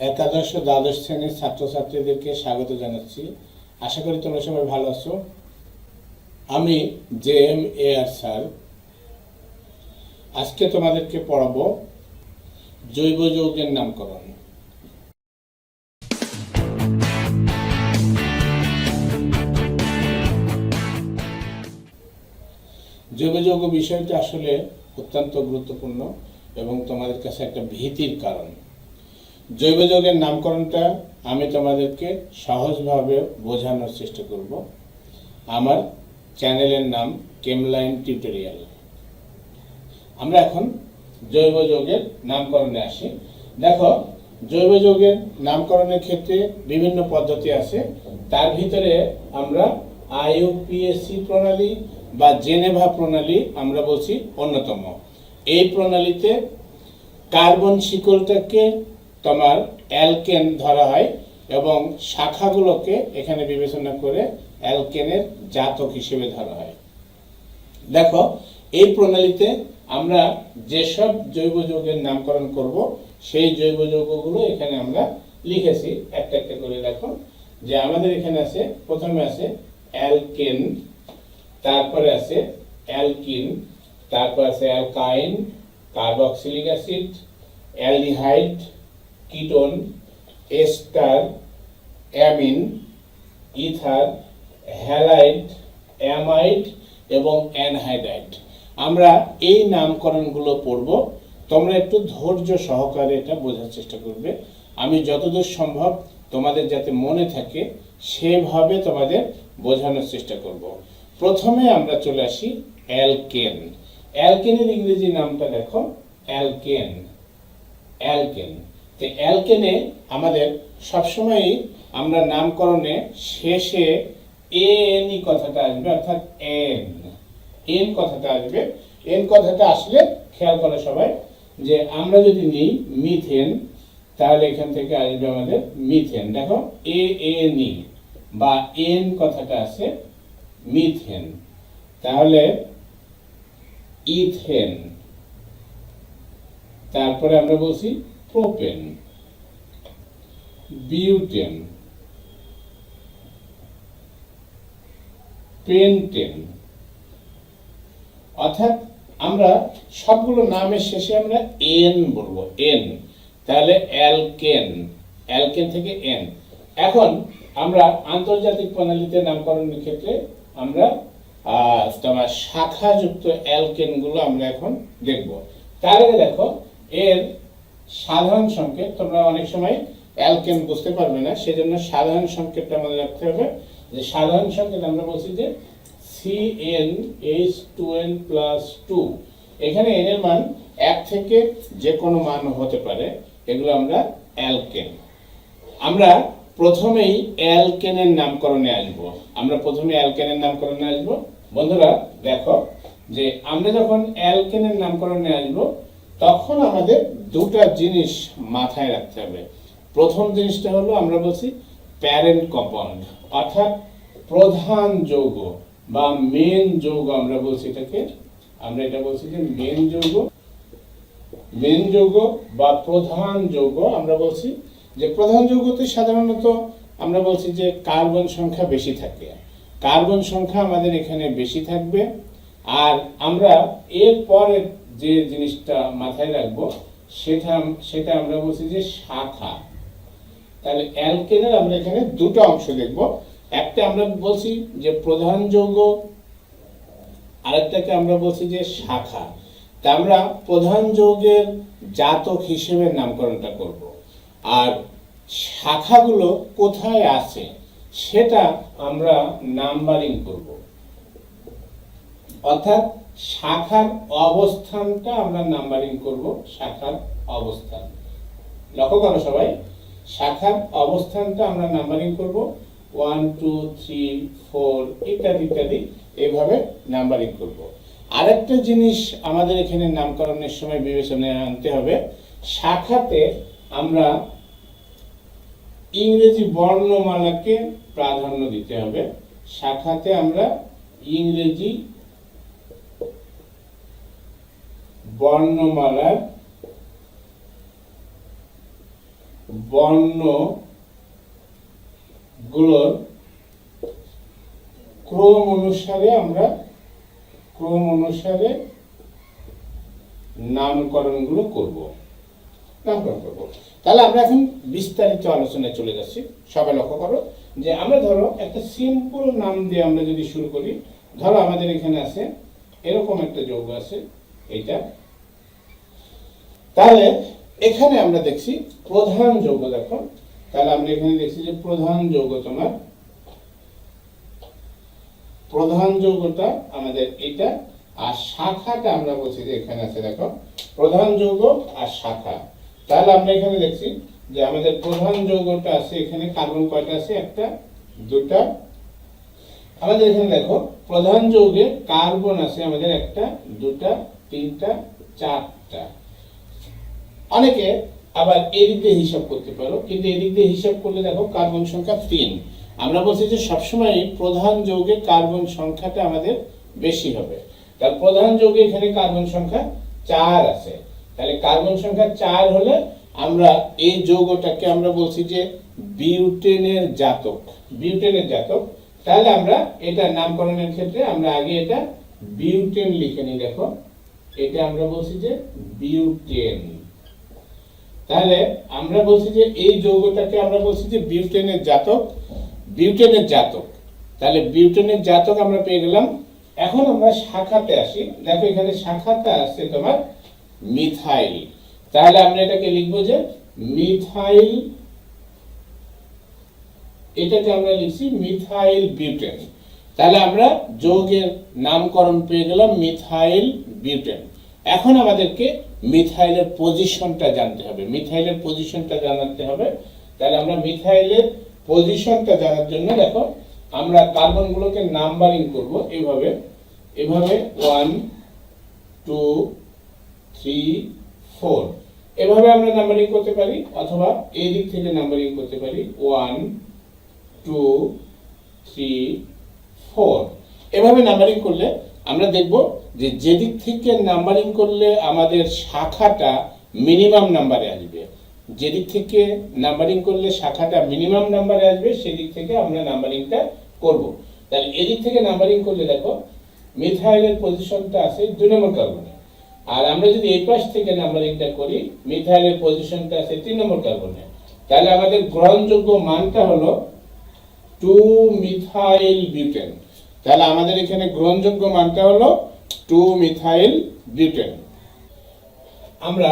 একাদশ ও দ্বাদশ শ্রেণীর ছাত্রছাত্রীদেরকে স্বাগত জানাচ্ছি। আশা করি তোমরা সবাই ভালো আছো। আমি JM AR স্যার। আজকে তোমাদেরকে পড়াবো জৈব যৌগের নামকরণ। জৈব যৌগ বিষয়টি আসলে অত্যন্ত গুরুত্বপূর্ণ এবং তোমাদের কাছে একটা ভীতির কারণ। জৈব যৌগের নামকরণটা আমি তোমাদেরকে সহজভাবে বোঝানোর চেষ্টা করব। আমার চ্যানেলের নাম কেমলাইন টিউটোরিয়াল। আমরা এখন জৈব যৌগের নামকরণে আসি। দেখো, জৈব যৌগের নামকরণের ক্ষেত্রে বিভিন্ন পদ্ধতি আছে। তার ভিতরে আমরা IUPAC প্রণালী বা জেনেভা প্রণালী আমরা বলছি অন্যতম। এই প্রণালীতে কার্বন শিকলটাকে তোমার অ্যালকেন ধরা হয় এবং শাখাগুলোকে এখানে বিবেচনা করে অ্যালকেনের জাতক হিসেবে ধরা হয়। দেখো, এই প্রণালীতে আমরা যেসব জৈব যৌগের নামকরণ করব সেই জৈব যৌগগুলো এখানে আমরা লিখেছি একটা একটা করে। দেখো যে আমাদের এখানে আছে, প্রথমে আছে অ্যালকেন, তারপরে আছে অ্যালকিন, তারপর আছে alkyne, carboxylic acid, aldehyde, ketone, ester, amine, ether, halide, amide এবং অ্যানহাইড্রাইড। আমরা এই নামকরণগুলো পড়ব। তোমরা একটু ধৈর্য সহকারে এটা বোঝার চেষ্টা করবে। আমি যতদূর সম্ভব তোমাদের যাতে মনে থাকে সেভাবে তোমাদের বোঝানোর চেষ্টা করব। প্রথমে আমরা চলে আসি অ্যালকেন। অ্যালকেনের ইংরেজি নামটা দেখো, অ্যালকেন। অ্যালকেন, তো অ্যালকেনে আমাদের সবসময়ই আমরা নামকরণে শেষে এন কথাটা আসবে, অর্থাৎ এন কথাটা আসবে। এন কথাটা আসলে খেয়াল করে সবাই যে আমরা যদি নিই মিথেন, তাহলে এখান থেকে আসবে আমাদের মিথেন। দেখো এএনই বা এন কথাটা আছে মিথেন, তাহলে ইথেন, তারপরে আমরা বলছি প্রোপেন, বিউটেন, পেন্টেন। অর্থাৎ আমরা সবগুলো নামের শেষে আমরা এন বলবো, এন, তাহলে অ্যালকেন, অ্যালকেন থেকে এন। এখন আমরা আন্তর্জাতিক প্রণালীতে নামকরণের ক্ষেত্রে আমরা তোমার শাখাযুক্ত অ্যালকেনগুলো আমরা এখন দেখব। তার আগে দেখো এর সাধারণ সংকেত। তোমরা অনেক সময় অ্যালকেন বুঝতে পারবে না, সেজন্য সাধারণ সংকেতটা আমাদের রাখতে হবে। যে সাধারণ সংকেত আমরা বলছি যে CnH2n+2। এখানে n এর মান 1 থেকে যে কোনো মান হতে পারে, এগুলো আমরা অ্যালকেন। আমরা প্রথমেই অ্যালকেনের নামকরণে আসব। বন্ধুরা দেখো যে আমরা যখন অ্যালকেনের নামকরণে আসব তখন আমাদের দুটো জিনিস মাথায় রাখতে হবে। প্রথম জিনিসটা হলো আমরা বলছি প্যারেন্ট কম্পাউন্ড, অর্থাৎ প্রধান যৌগ বা মেন যৌগ। আমরা বলছি এটাকে, আমরা এটা বলছি যে মেন যৌগ বা প্রধান যৌগ। আমরা বলছি যে প্রধান যৌগতে সাধারণত আমরা বলছি যে কার্বন সংখ্যা বেশি থাকে, কার্বন সংখ্যা আমাদের এখানে বেশি থাকবে। আর আমরা এর পরে যে জিনিসটা মাথায় রাখবো সেটা আমরা বলছি যে শাখা। তাহলে অ্যালকেনের আমরা এখানে দুটো অংশ দেখব। একটা আমরা বলছি যে প্রধান যৌগ, আরেকটাকে আমরা বলছি যে শাখা। তা আমরা প্রধান যৌগের জাতক হিসেবে নামকরণটা করব, আর শাখাগুলো কোথায় আছে সেটা আমরা নাম্বারিং করব। অর্থাৎ শাখার অবস্থানটা আমরা নাম্বারিং করব। শাখার অবস্থান লক্ষ্য করো সবাই, শাখার অবস্থানটা আমরা নাম্বারিং করব 1 2 3 4 ইত্যাদি ইত্যাদি, এইভাবে নাম্বারিং করব। আরেকটা জিনিস আমাদের এখানে নামকরণের সময় বিবেচনায় আনতে হবে, শাখাতে আমরা ইংরেজি বর্ণমালাকে প্রাধান্য দিতে হবে। শাখাতে আমরা ইংরেজি বর্ণমালার বর্ণগুলোর ক্রম অনুসারে নামকরণগুলো করব। তাহলে আমরা এখন বিস্তারিত আলোচনায় চলে যাচ্ছি। সবাই লক্ষ্য করো যে আমরা ধরো একটা সিম্পল নাম দিয়ে আমরা যদি শুরু করি, ধরো আমাদের এখানে আছে এরকম একটা যৌগ আছে এইটা, তাহলে এখানে আমরা দেখছি প্রধান যৌগ। দেখো তাহলে আমরা এখানে দেখছি যে প্রধান যৌগ তোমার প্রধান যৌগটা আমাদের এটা, আর শাখাটা আমরা বলছি যে এখানে আছে। দেখো প্রধান যৌগ আর শাখা। তাহলে আমরা এখানে দেখছি যে আমাদের প্রধান যৌগটা আছে এখানে কার্বন কয়টা আছে? একটা, দুটা। আমাদের এখানে দেখো প্রধান যৌগে কার্বন আছে আমাদের একটা, দুটা, তিনটা, চারটা। অনেকে আবার এদিক দিয়ে হিসাব করতে পারো, কিন্তু এদিক দিয়ে হিসাব করলে দেখো কার্বন সংখ্যা 3। আমরা বলছি যে সবসময় প্রধান যৌগে কার্বন সংখ্যাটা আমাদের বেশি হবে। তার প্রধান যৌগে এখানে কার্বন সংখ্যা 4 আছে। তাহলে কার্বন সংখ্যা 4 হলে আমরা এই যৌগটাকে আমরা বলছি যে বিউটেনের জাতক। তাহলে আমরা এটা নামকরণের ক্ষেত্রে আমরা আগে এটা বিউটেন লিখে নিই। দেখো এটা আমরা বলছি যে বিউটেন। তাহলে আমরা বলছি যে এই যৌগটাকে আমরা বলছি যে বিউটেনের জাতক। তাহলে বিউটেনের জাতক আমরা পেয়ে গেলাম। এখন আমরা শাখাতে আসি। দেখো এখানে শাখাতে আছে তোমার মিথাইল। তাহলে আমরা এটাকে লিখবো যে মিথাইল, এটাকে আমরা লিখছি মিথাইল বিউটেন। তাহলে আমরা যৌগের নামকরণ পেয়ে গেলাম মিথাইল বিউটেন। এখন আমাদেরকে মিথাইলের পজিশনটা জানতে হবে। তাহলে আমরা মিথাইলের পজিশনটা জানার জন্য দেখো আমরা কার্বনগুলোকে নাম্বারিং করব এভাবে 1 2 3 4 এভাবে আমরা নাম্বারিং করতে পারি, অথবা এই দিক থেকে নাম্বারিং করতে পারি 1 2 3 4। এভাবে নাম্বারিং করলে আমরা দেখব যে যেদিক থেকে নাম্বারিং করলে আমাদের শাখাটা মিনিমাম নাম্বারে আসবে, সেদিক থেকে সেদিক থেকে আমরা নাম্বারিংটা করব। তাহলে এদিক থেকে নাম্বারিং করলে দেখো মিথাইলের পজিশনটা আছে 2 নম্বর কার্বনে, আর আমরা যদি এই পাশ থেকে নাম্বারিংটা করি মিথাইলের পজিশনটা আছে 3 নম্বর কার্বনে। তাহলে আমাদের গ্রহণযোগ্য মানটা হলো 2 মিথাইল বিউটেন। তাহলে আমাদের এখানে গ্রহণযোগ্য মানটা হলো 2 মিথাইল বিউটেন। আমরা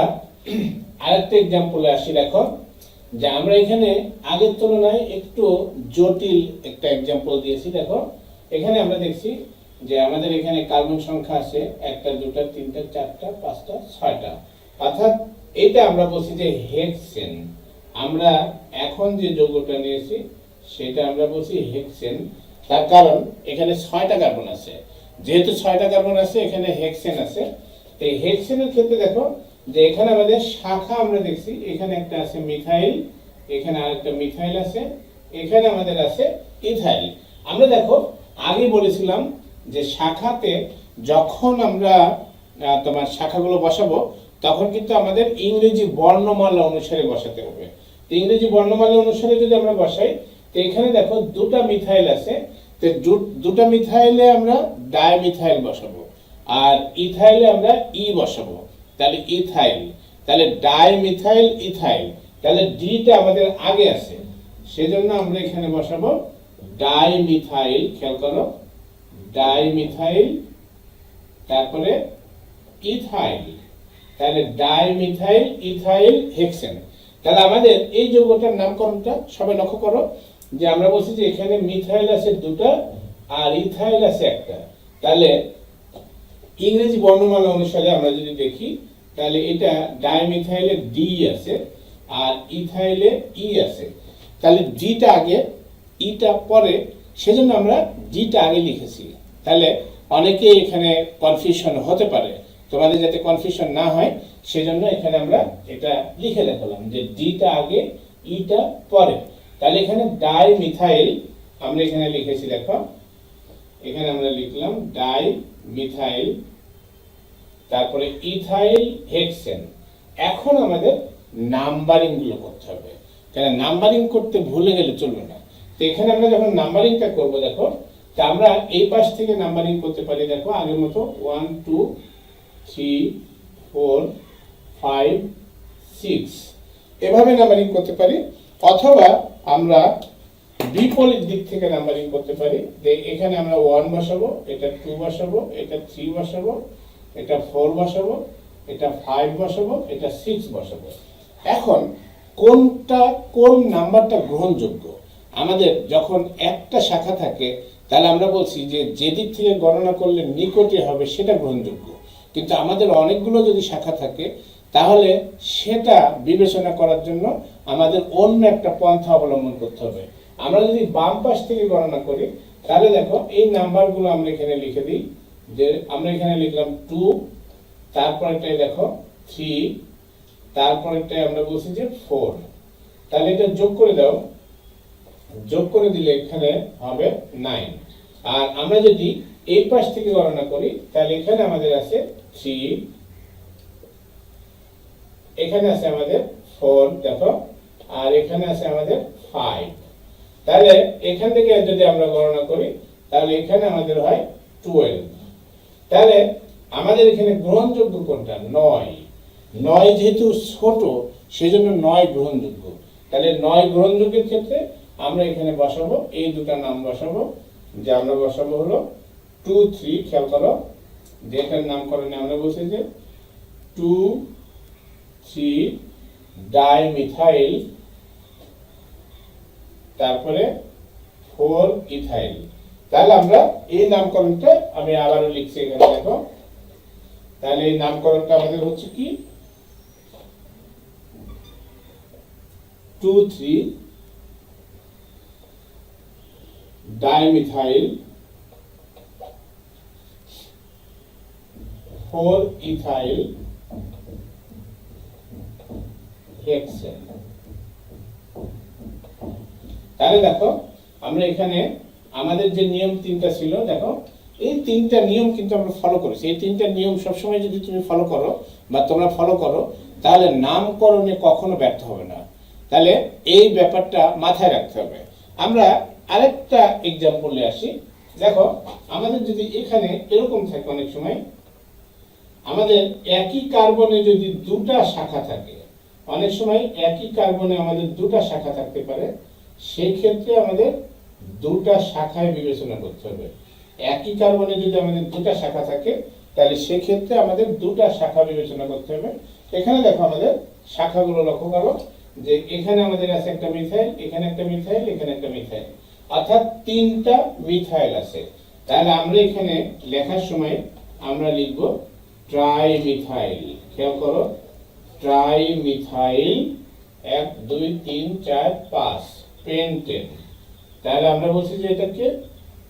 আরেকটা এক্সাম্পলে আসি। দেখো যে আমরা এখানে আগের তুলনায় একটু জটিল একটা এক্সাম্পল দিয়েছি। দেখো এখানে আমরা দেখছি যে আমাদের এখানে কার্বন সংখ্যা আছে 1 2 3 4 5 6টা, অর্থাৎ এটা আমরা বলছি যে হেক্সেন। আমরা এখন যে যৌগটা নিয়েছি সেটা আমরা বলছি হেক্সেন। তার কারণ এখানে 6টা কার্বন আছে, যেহেতু 6টা কার্বন আছে এখানে হেক্সেন আছে। এই হেক্সেনের ক্ষেত্রে দেখো যে এখানে আমাদের শাখা আমরা দেখছি, এখানে একটা আছে মিথাইল, এখানে আরেকটা মিথাইল আছে, এখানে আমাদের আছে ইথাইল। আমরা দেখো আগে বলেছিলাম যে শাখাতে যখন আমরা তোমার শাখাগুলো বসাবো তখন কিন্তু আমাদের ইংরেজি বর্ণমালা অনুসারে বসাতে হবে। তো ইংরেজি বর্ণমালা অনুসারে যদি আমরা বসাই, তো এখানে দেখো 2টা মিথাইল আছে, তো 2টা মিথাইলে আমরা ডাইমিথাইল বসাবো, আর ইথাইলে আমরা ই বসাবো। তাহলে ইথাইল, তাহলে ডাইমিথাইল ইথাইল, তাহলে ডিটা আমাদের আগে আছে, সেজন্য আমরা এখানে বসাবো ডাইমিথাইল। খেয়াল করো ডাইমিথাইল, তারপরে ইথাইল, তাহলে ডাইমিথাইল ইথাইল হেক্সেন। তাহলে আমাদের এই যৌগটার নামকরণটা সবাই লক্ষ্য করো যে আমরা বলছি যে এখানে মিথাইল আছে 2টা আর ইথাইল আছে 1টা। তাহলে ইংরেজি বর্ণমালা অনুসারে আমরা যদি দেখি তাহলে এটা ডাইমিথাইলে ডি আছে আর ইথাইলে ই আছে। তাহলে ডিটা আগে ইটা পরে, সেজন্য আমরা ডিটা আগে লিখেছি। তাহলে অনেকে এখানে কনফিউশন হতে পারে, তোমাদের যাতে কনফিউশন না হয় সেজন্য এখানে আমরা এটা লিখে দেখালাম যে ডিটা আগে ইটা পরে। তাহলে এখানে ডাইমিথাইল আমরা এখানে লিখেছি। দেখো এখানে আমরা লিখলাম ডাইমিথাইল, তারপরে ইথাইল হেক্সেন। এখন আমাদের নাম্বারিং গুলো করতে হবে। কেন নাম্বারিং করতে ভুলে গেলে চলবে না। তো এখানে আমরা যখন নাম্বারিংটা করব দেখো, তা আমরা এই পাশ থেকে নাম্বারিং করতে পারি। দেখো আগের মতো 1 2 3 4 5 6 এভাবে নাম্বারিং করতে পারি, অথবা আমরা বিপরীত দিক থেকে নাম্বারিং করতে পারি। যে এখানে আমরা 1 বসাবো, এটা 2 বসাবো, এটা 3 বসাবো, এটা 4 বসাবো, এটা 5 বসাবো, এটা 6 বসাবো। এখন কোন নাম্বারটা গ্রহণযোগ্য? আমাদের যখন একটা শাখা থাকে তাহলে আমরা বলছি যে যেদিক থেকে গণনা করলে নিকটে হবে সেটা গ্রহণযোগ্য। কিন্তু আমাদের অনেকগুলো যদি শাখা থাকে তাহলে সেটা বিবেচনা করার জন্য আমাদের অন্য একটা পন্থা অবলম্বন করতে হবে। আমরা যদি বাম পাশ থেকে গণনা করি তাহলে দেখো এই নাম্বারগুলো আমরা এখানে লিখে দিই। যে আমরা এখানে লিখলাম 2, তারপরেরটাই দেখো 3, তারপরেরটাই আমরা বলছি যে 4। তাহলে এটা যোগ করে দাও, যোগ করে দিলে এখানে হবে 9। আর আমরা যদি এই পাশ থেকে গণনা করি তাহলে এখানে আমাদের আছে 3, এখানে আছে আমাদের 4 দেখো, আর এখানে আছে আমাদের 5। তাহলে এখান থেকে যদি আমরা গণনা করি তাহলে এখানে আমাদের হয় 12। তাহলে আমাদের এখানে গ্রহণযোগ্য কোনটা? 9 যেহেতু ছোট সেজন্য 9 গ্রহণযোগ্য। তাহলে 9 গ্রহণযোগ্যের ক্ষেত্রে আমরা এখানে বসাবো এই দুটো নাম বসাবো। যে আমরা বসাবো হলো 2 3, খেয়াল করো যেটার নামকরণে আমরা বলছি যে 2 3 ডাইমিথাইল, তারপরে 4 ইথাইল। তাহলে আমরা এই নামকরণটা আমি আবারও লিখছি এখানে দেখো। তাহলে এই নামকরণটা আমাদের হচ্ছে কি 2 3 ডাইমিথাইল 4 ইথাইল হেক্সেন। তাহলে দেখো আমরা এখানে আমাদের যে নিয়ম তিনটা ছিল, দেখো এই তিনটা নিয়ম কিন্তু আমরা ফলো করেছি। এই তিনটা নিয়ম সবসময় যদি তুমি ফলো করো বা তোমরা ফলো করো তাহলে নামকরণে কখনো ব্যর্থ হবে না। তাহলে এই ব্যাপারটা মাথায় রাখতে হবে। আমরা আরেকটা এক্সাম্পলে আসি। দেখো আমাদের যদি এখানে এরকম থাকে, অনেক সময় আমাদের একই কার্বনে যদি দুটা শাখা থাকে, অনেক সময় একই কার্বনে আমাদের দুটা শাখা থাকতে পারে, সেই ক্ষেত্রে আমাদের দুটা শাখায় বিবেচনা করতে হবে। একই কার্বনে যদি আমাদের দুটা শাখা থাকে তাহলে সেক্ষেত্রে আমাদের দুটা শাখা বিবেচনা করতে হবে। এখানে দেখো আমাদের শাখাগুলো লক্ষ্য করো যে এখানে আমাদের আছে একটা মিথাইল, এখানে একটা মিথাইল, এখানে একটা মিথাইল, অর্থাৎ তিনটা মিথাইল আছে। তাহলে আমরা এখানে লেখার সময় আমরা লিখব ট্রাইমিথাইল। খেয়াল করো ট্রাইমিথাইল 1 2 3 4 5 পেন্টেন। তাহলে আমরা বলছি যে এটাকে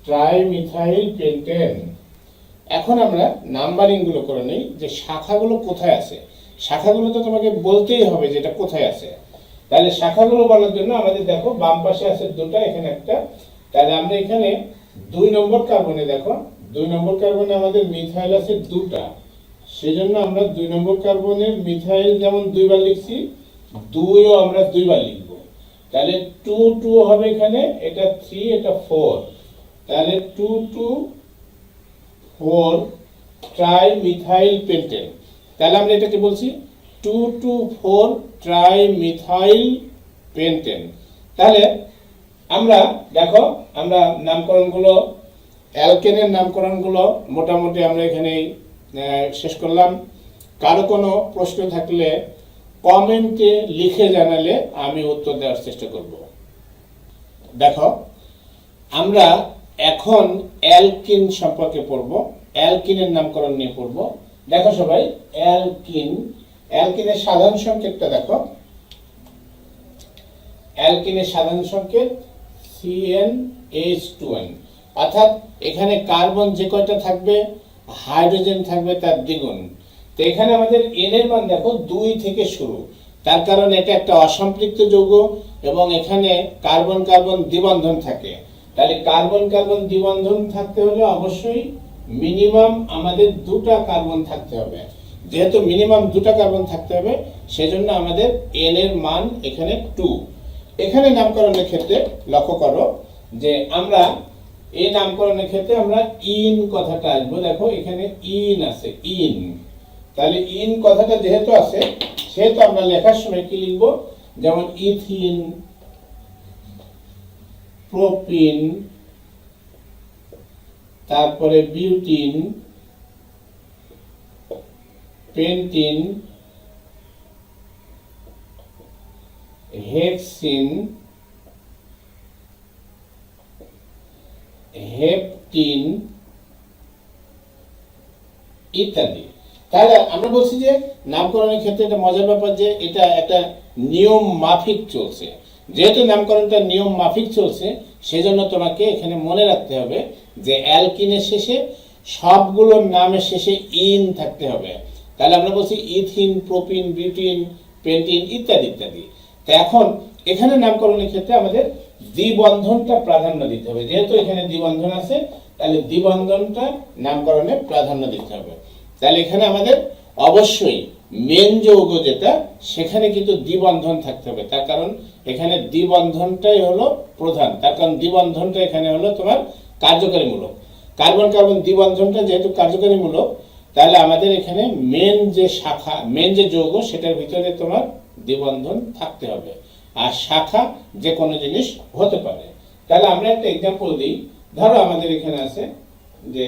ট্রাইমিথাইল পেন্টেন। এখন আমরা নাম্বারিং গুলো করে নেই যে শাখাগুলো কোথায় আছে। শাখাগুলো তো তোমাকে বলতেই হবে যে এটা কোথায় আছে। তাহলে শাখাগুলো বলার জন্য আমাদের দেখো বাম পাশে আছে দুটো, এখানে একটা। তাহলে আমরা এখানে 2 নম্বর কার্বনে দেখো 2 নম্বর কার্বনে আমাদের মিথাইল আছে দুটা, সেজন্য আমরা 2 নম্বর কার্বনের মিথাইল যেমন 2 বার লিখছি, 2ও আমরা 2 বার লিখব। তাহলে 2 2 হবে এখানে, এটা 3, এটা 4। তাহলে 2 2 4 ট্রাইমিথাইল পেন্টেন। তাহলে আমরা এটাকে বলছি 2 2 4 ট্রাইমিথাইল পেন্টেন। তাহলে আমরা দেখো আমরা নামকরণগুলো, অ্যালকেনের নামকরণগুলো মোটামুটি আমরা এখানে শেষ করলাম। কারো কোনো প্রশ্ন থাকলে কমেন্টে লিখে জানালে আমি উত্তর দেওয়ার চেষ্টা করব। দেখো আমরা এখন অ্যালকিন সম্পর্কে পড়ব, অ্যালকিনের নামকরণ নিয়ে পড়ব। দেখো সবাই অ্যালকিন, অ্যালকিনের সাধারণ সংকেতটা দেখো। অ্যালকিনের সাধারণ সংকেত CnH2n, অর্থাৎ এখানে কার্বন যে কয়টা থাকবে হাইড্রোজেন থাকবে তার দ্বিগুণ। তো এখানে আমাদের n এর মান দেখো 2 থেকে শুরু, তার কারণ এটা একটা অসম্পৃক্ত যৌগ এবং এখানে কার্বন কার্বন দ্বিবন্ধন থাকে। তাহলে কার্বন কার্বন দ্বিবন্ধন থাকতে হলে অবশ্যই মিনিমাম আমাদের দুটা কার্বন থাকতে হবে। যেহেতু মিনিমাম দুটা কার্বন থাকতে হবে সেজন্য আমাদের n এর মান এখানে 2। এখানে নামকরণের ক্ষেত্রে লক্ষ্য করো যে আমরা এই নামকরণের ক্ষেত্রে আমরা ইন কথাটা আসবো। দেখো এখানে ইন আছে, ইন। তাহলে ইন কথাটা যেহেতু আছে সেহেতু আমরা লেখার সময় কি লিখবো, যেমন ইথিন, প্রোপিন, তারপরে বিউটিন, পেন্টিন, হেক্সিন, হেপটিন ইত্যাদি। তাহলে আমরা বলছি যে নামকরণের ক্ষেত্রে এটা মজার ব্যাপার যে এটা একটা নিয়ম মাফিক চলছে। যেহেতু নামকরণটা নিয়ম মাফিক চলছে সেজন্য তোমাকে এখানে মনে রাখতে হবে যে অ্যালকিনের শেষে সবগুলোর নামের শেষে ইন থাকতে হবে। তাহলে আমরা বলছি ইথিন, প্রোপিন, বিউটিন, পেন্টিন ইত্যাদি ইত্যাদি। তো এখন এখানে নামকরণের ক্ষেত্রে আমাদের দ্বিবন্ধনটা প্রাধান্য দিতে হবে। যেহেতু এখানে দ্বিবন্ধন আছে তাহলে দ্বিবন্ধনটা নামকরণে প্রাধান্য দিতে হবে। তাহলে এখানে আমাদের অবশ্যই মেন যৌগ যেটা সেখানে কিন্তু দ্বিবন্ধন থাকতে হবে। তার কারণ এখানে দ্বিবন্ধনটাই হলো প্রধান। তার কারণ দ্বিবন্ধনটা এখানে হলো তোমার কার্যকারীমূলক। কার্বন কার্বন দ্বিবন্ধনটা যেহেতু কার্যকারীমূলক তাহলে আমাদের এখানে মেন যে শাখা, মেন যে যৌগ সেটার ভিতরে তোমার দ্বিবন্ধন থাকতে হবে। আর শাখা যে কোনো জিনিস হতে পারে। তাহলে আমরা একটা এক্সাম্পল দিই। ধরো আমাদের এখানে আছে যে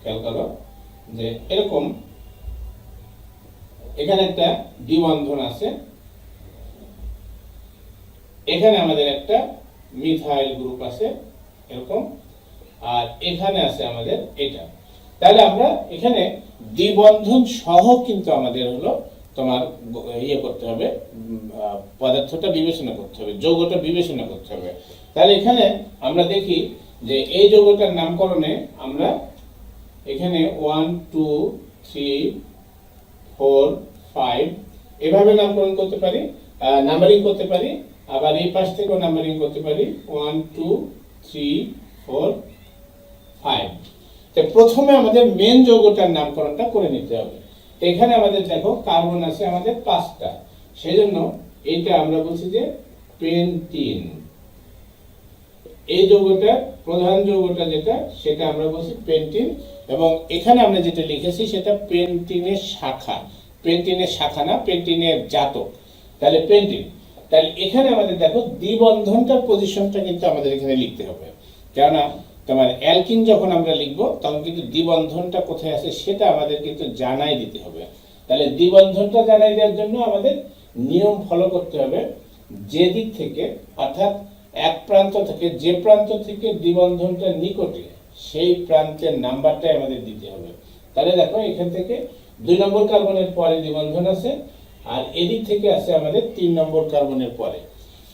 খেয়াল করো যে এরকম এখানে একটা দ্বিবন্ধন আছে, এখানে আমাদের একটা মিথাইল গ্রুপ আছে এরকম, আর এখানে আছে আমাদের এটা। তাহলে আমরা এখানে দ্বিবন্ধন সহ কিন্তু আমাদের হলো তোমার করতে হবে, পদার্থটা বিবেচনা করতে হবে, যৌগটা বিবেচনা করতে হবে। তাহলে এখানে আমরা দেখি যে এই যৌগটার নামকরণে আমরা এখানে 1 2 3 4 5 এভাবে নামকরণ করতে পারি, নাম্বারিং করতে পারি। আবার এই পাশ থেকেও নাম্বারিং করতে পারি 1 2 3 4 5। তো প্রথমে আমাদের মেন যৌগটার নামকরণটা করে নিতে হবে। এখানে আমাদের দেখো কার্বন আছে আমাদের 5টা, সেজন্য এইটা আমরা বলছি যে পেন্টিন। এই যৌগটা প্রধান যৌগটা যেটা সেটা আমরা বলছি পেন্টিন, এবং এখানে আমরা যেটা লিখেছি সেটা পেন্টিনের শাখা। পেন্টিনের শাখা না, পেন্টিনের জাতক। তাহলে পেন্টিন। তাহলে এখানে আমাদের দেখো দ্বিবন্ধনটার পজিশনটা কিন্তু আমাদের এখানে লিখতে হবে, কেননা তোমার অ্যালকিন যখন আমরা লিখবো তখন কিন্তু দ্বিবন্ধনটা কোথায় আছে সেটা আমাদের কিন্তু জানাই দিতে হবে। তাহলে দ্বিবন্ধনটা জানাই দেওয়ার জন্য আমাদের নিয়ম ফলো করতে হবে। যে দিক থেকে অর্থাৎ এক প্রান্ত থেকে, যে প্রান্ত থেকে দ্বিবন্ধনটা নিকটে সেই প্রান্তের নাম্বারটাই আমাদের দিতে হবে। তাহলে দেখো এখান থেকে 2 নম্বর কার্বনের পরে দ্বিবন্ধন আছে, আর এদিক থেকে আছে আমাদের 3 নম্বর কার্বনের পরে।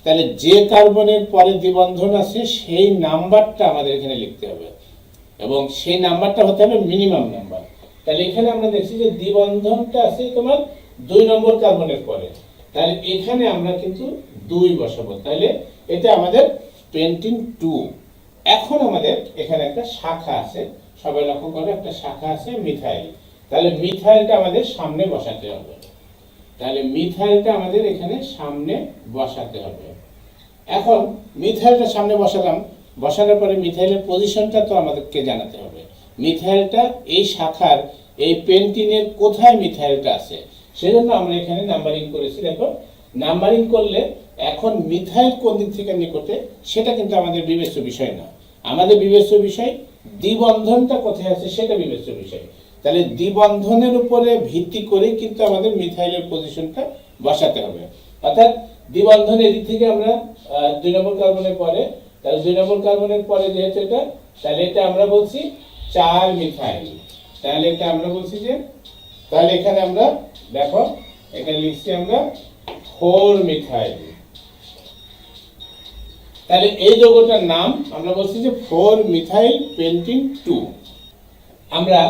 তাহলে যে কার্বনের পরে দ্বিবন্ধন আছে সেই নাম্বারটা আমাদের এখানে লিখতে হবে, এবং সেই নাম্বারটা হতে হবে মিনিমাম নাম্বার। তাহলে এখানে আমরা দেখছি যে দ্বিবন্ধনটা আছে তোমার 2 নম্বর কার্বনের পরে, তাহলে এখানে আমরা কিন্তু 2 বসাবো। তাহলে এটা আমাদের পেন্টিন 2। এখন আমাদের এখানে একটা শাখা আছে, সবাই লক্ষ্য করে একটা শাখা আছে মিথাইল। তাহলে মিথাইলটা আমাদের সামনে বসাতে হবে। তাহলে মিথাইলটা আমাদের এখানে সামনে বসাতে হবে। এখন মিথাইলটা সামনে বসালাম, বসানোর পরে মিথাইলের পজিশনটা তো আমাদেরকে জানাতে হবে। মিথাইলটা এই শাখার এই পেন্টিনের কোথায় মিথাইলটা আছে সেজন্য আমরা এখানে নাম্বারিং করেছি। দেখো নাম্বারিং করলে এখন মিথাইল কোন দিক থেকে নিকটে সেটা কিন্তু আমাদের বিবেচ্য বিষয় না। আমাদের বিবেচ্য বিষয় দ্বিবন্ধনটা কোথায় আছে সেটা বিবেচ্য বিষয়। তাহলে দ্বিবন্ধনের উপরে ভিত্তি করে কিন্তু আমাদের মিথাইলের পজিশনটা বসাতে হবে। অর্থাৎ দ্বিবন্ধন এদিক থেকে আমরা 2 নম্বর কার্বনের পরে, তাহলে 2 নম্বর কার্বনের পরে যেহেতু এটা, তাহলে এটা আমরা বলছি 4 মিথাইল। তাহলে এটা আমরা বলছি যে, তাহলে এখানে আমরা দেখো এখানে লিখছি আমরা 4 মিথাইল। তাহলে এই যৌগটার নাম আমরা বলছি যে 4 মিথাইল পেন্টিন 2। আমরা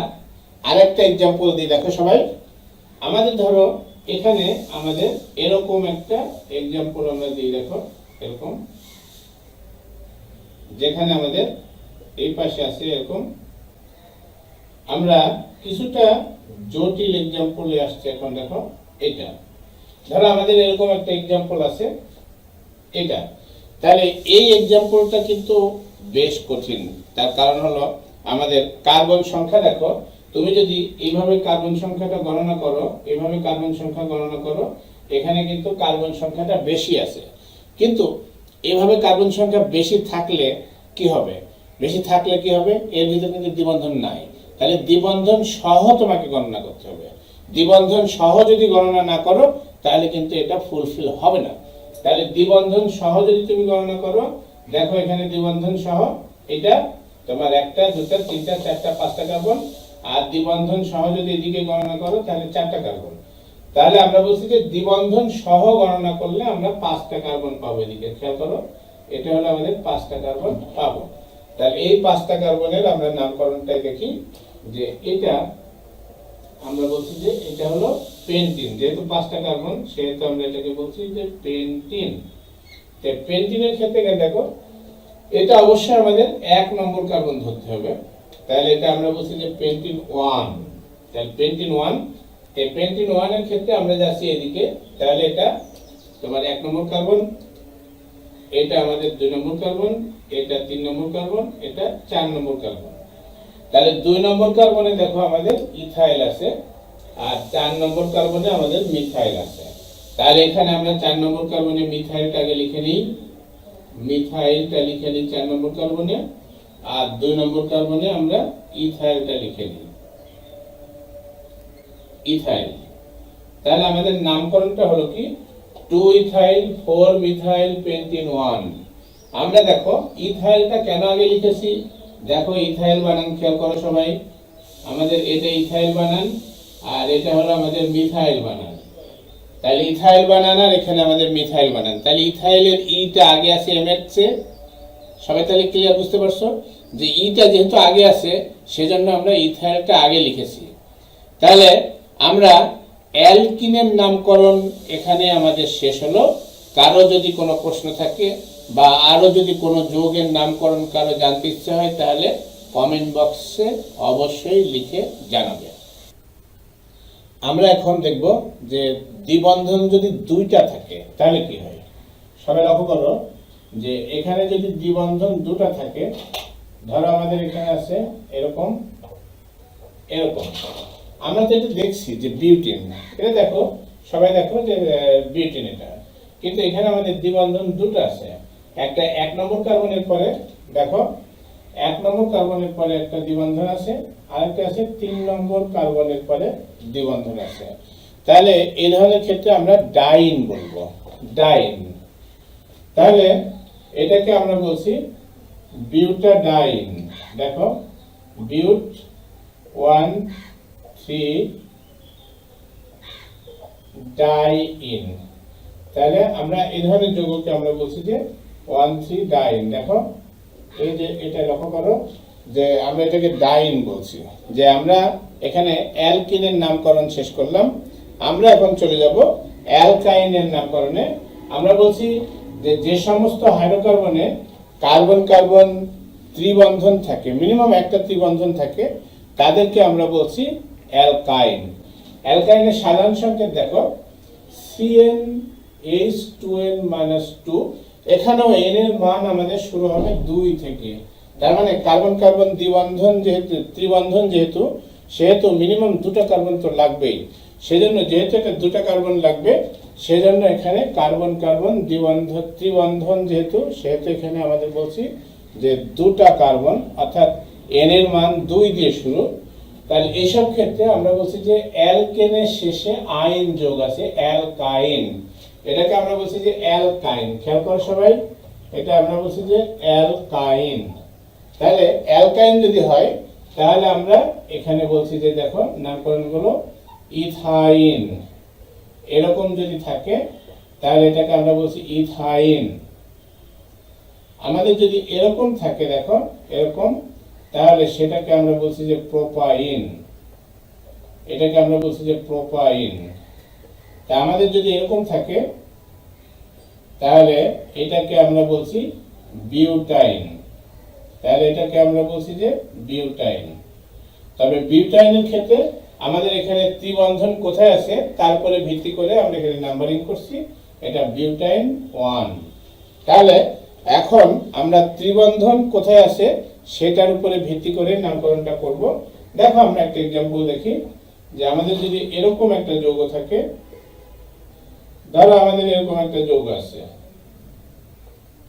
আরেকটা एग्जांपल দিই। দেখো সবাই, আমাদের ধরো এখানে আমাদের এরকম একটা एग्जांपल আমরা দিই। দেখো এরকম, যেখানে আমাদের এই পাশে আছে এরকম, আমরা কিছুটা জটিল एग्जांपल আসছে। এখন দেখো এটা ধরো আমাদের এরকম একটা एग्जांपल আছে এটা। তাহলে এই এক্সাম্পলটা কিন্তু বেশ কঠিন। তার কারণ হলো আমাদের কার্বন সংখ্যা দেখো, তুমি যদি এইভাবে কার্বন সংখ্যাটা গণনা করো, এইভাবে কার্বন সংখ্যা গণনা করো, এখানে কিন্তু কার্বন সংখ্যাটা বেশি আছে। কিন্তু এভাবে কার্বন সংখ্যা বেশি থাকলে কি হবে? বেশি থাকলে কি হবে? এর ভিতরে কিন্তু দ্বিবন্ধন নাই। তাহলে দ্বিবন্ধন সহ তোমাকে গণনা করতে হবে। দ্বিবন্ধন সহ যদি গণনা না করো তাহলে কিন্তু এটা ফুলফিল হবে না। তাহলে দ্বিবন্ধন সহ যদি তুমি গণনা করো, দেখো এখানে দ্বিবন্ধন সহ এটা তোমার 1টা 2টা 3টা 4টা 5টা কার্বন, আর দ্বিবন্ধন সহ যদি এদিকে গণনা করো তাহলে 4টা কার্বন। তাহলে আমরা বলছি যে দ্বিবন্ধন সহ গণনা করলে আমরা 5টা কার্বন পাবো। এদিকে খেয়াল করো, এটা হলো আমাদের 5টা কার্বন পাবো। তাহলে এই 5টা কার্বনের আমরা নামকরণটাই দেখি, যে এটা আমরা বলছি যে এটা হলো পেন্টিন। যেহেতু 5টা কার্বন সেহেতু আমরা এটাকে বলছি যে পেন্টিন। তো পেন্টিনের ক্ষেত্রে দেখো, এটা অবশ্যই আমাদের 1 নম্বর কার্বন ধরতে হবে। তাহলে এটা আমরা বলছি যে পেন্টিন 1। তাহলে পেন্টিন 1, এই পেন্টিন 1 এর ক্ষেত্রে আমরা যাচ্ছি এদিকে। তাহলে এটা তোমার 1 নম্বর কার্বন, এটা আমাদের 2 নম্বর কার্বন, এটা 3 নম্বর কার্বন, এটা 4 নম্বর কার্বন। তাহলে 2 নম্বর কার্বনে দেখো আমাদের ইথাইল আছে, আর 4 নম্বর কার্বনে আমাদের মিথাইল আছে। তাহলে এখানে আমরা 4 নম্বর কার্বনে মিথাইলটাকে লিখে নিই, মিথাইলটা লিখে নিই 4 নম্বর কার্বনে, আর 2 নম্বর কার্বনে আমরা ইথাইলটা লিখে নিই, ইথাইল। তাহলে আমাদের নামকরণটা হলো কি 2 ইথাইল 4 মিথাইল পেন্টিন 1। আমরা দেখো ইথাইলটা কেন আগে লিখেছি, দেখো ইথাইল বানান খেয়াল করো সবাই, আমাদের এটা ইথাইল বানান আর এটা হলো আমাদের মিথাইল বানান। তাহলে ইথাইল বানান আর এখানে আমাদের মিথাইল বানান। তাহলে ইথাইলের ইটা আগে আছে এম এর চেয়ে। সবাই তাহলে ক্লিয়ার বুঝতে পারছো যে ইটা যেহেতু আগে আছে সেজন্য আমরা ইথাইলটা আগে লিখেছি। তাহলে আমরা অ্যালকিনের নামকরণ এখানে আমাদের শেষ হলো। কারো যদি কোনো প্রশ্ন থাকে বা আরো যদি কোনো যৌগের নামকরণ কারো জানতে ইচ্ছা হয় তাহলে কমেন্ট বক্সে অবশ্যই লিখে জানাবে। আমরা এখন দেখব যে দ্বিবন্ধন যদি 2টা থাকে তাহলে কি হয়। সবাই লক্ষ্য করো যে এখানে যদি দ্বিবন্ধন 2টা থাকে, ধরো আমাদের এখানে আছে এরকম এরকম, আমরা তো এটা দেখছি যে বিউটিন, এটা দেখো সবাই দেখো যে বিউটিন এটা, কিন্তু এখানে আমাদের দ্বিবন্ধন 2টা আছে। একটা 1 নম্বর কার্বনের পরে দেখো 1 নম্বর কার্বনের পরে একটা দ্বিবন্ধন আছে, আরেকটা আছে 3 নম্বর কার্বনের পরে দ্বিবন্ধন আছে। তাহলে এই ধরনের ক্ষেত্রে আমরা ডাইন বলবো, ডাইন। তাহলে এটাকে আমরা বলছি বিউটাডাইন। দেখো বিউট 1 3 ডাইন। তাহলে আমরা এই ধরনের যৌগকে আমরা বলছি যে 1 3 ডাইন। দেখো এই যে এটা লক্ষ্য করো যে আমরা এটাকে ডাইন বলছি। যে আমরা এখানে অ্যালকিনের নামকরণ শেষ করলাম, আমরা এখন চলে যাব অ্যালকাইনের নামকরণে। আমরা বলছি যে যে সমস্ত হাইড্রোকার্বনে কার্বন কার্বন ত্রিবন্ধন থাকে, মিনিমাম একটা ত্রিবন্ধন থাকে, তাদেরকে আমরা বলছি অ্যালকাইন। অ্যালকাইনের সাধারণ সংকেত দেখো CnH2n-2। এখানেও n এর মান আমাদের শুরু হবে 2 থেকে। তার মানে কার্বন কার্বন দ্বিবন্ধন যেহেতু ত্রিবন্ধন যেহেতু সেহেতু মিনিমাম 2টা কার্বন তো লাগবেই। সেজন্য যেহেতু এটা 2টা কার্বন লাগবে সেজন্য এখানে কার্বন কার্বন দ্বিবন্ধন ত্রিবন্ধন যেহেতু সেহেতু এখানে আমাদের বলছি যে 2টা কার্বন, অর্থাৎ n এর মান 2 দিয়ে শুরু। তাহলে এইসব ক্ষেত্রে আমরা বলছি যে অ্যালকেনের শেষে আইন যোগ আছে, অ্যালকাইন। এটাকে আমরা বলছি যে অ্যালকাইন। খেয়াল করো সবাই, এটা আমরা বলছি যে অ্যালকাইন। তাহলে অ্যালকাইন যদি হয় তাহলে আমরা এখানে বলছি যে দেখো নামকরণগুলো ইথাইন। এরকম যদি থাকে তাহলে এটাকে আমরা বলছি ইথাইন। আমাদের যদি এরকম থাকে দেখো এরকম, তাহলে সেটাকে আমরা বলছি যে প্রোপাইন। এটাকে আমরা বলছি যে প্রোপাইন। তা আমাদের যদি এরকম থাকে তাহলে এটাকে আমরা বলছি বিউটাইন। তাহলে এটাকে আমরা বলছি যে বিউটাইন। তবে বিউটাইনের ক্ষেত্রে আমাদের এখানে ত্রিবন্ধন কোথায় আছে তারপরে ভিত্তি করে আমরা এখানে নাম্বারিং করছি। এটা বিউটাইন 1, তাহলে এখন আমরা ত্রিবন্ধন কোথায় আছে সেটার উপরে ভিত্তি করে নামকরণটা করব। দেখো আমরা একটা এক্সাম্পল দেখি যে আমাদের যদি এরকম একটা যৌগ থাকে, ধরো আমাদের এরকম একটা যৌগ আছে,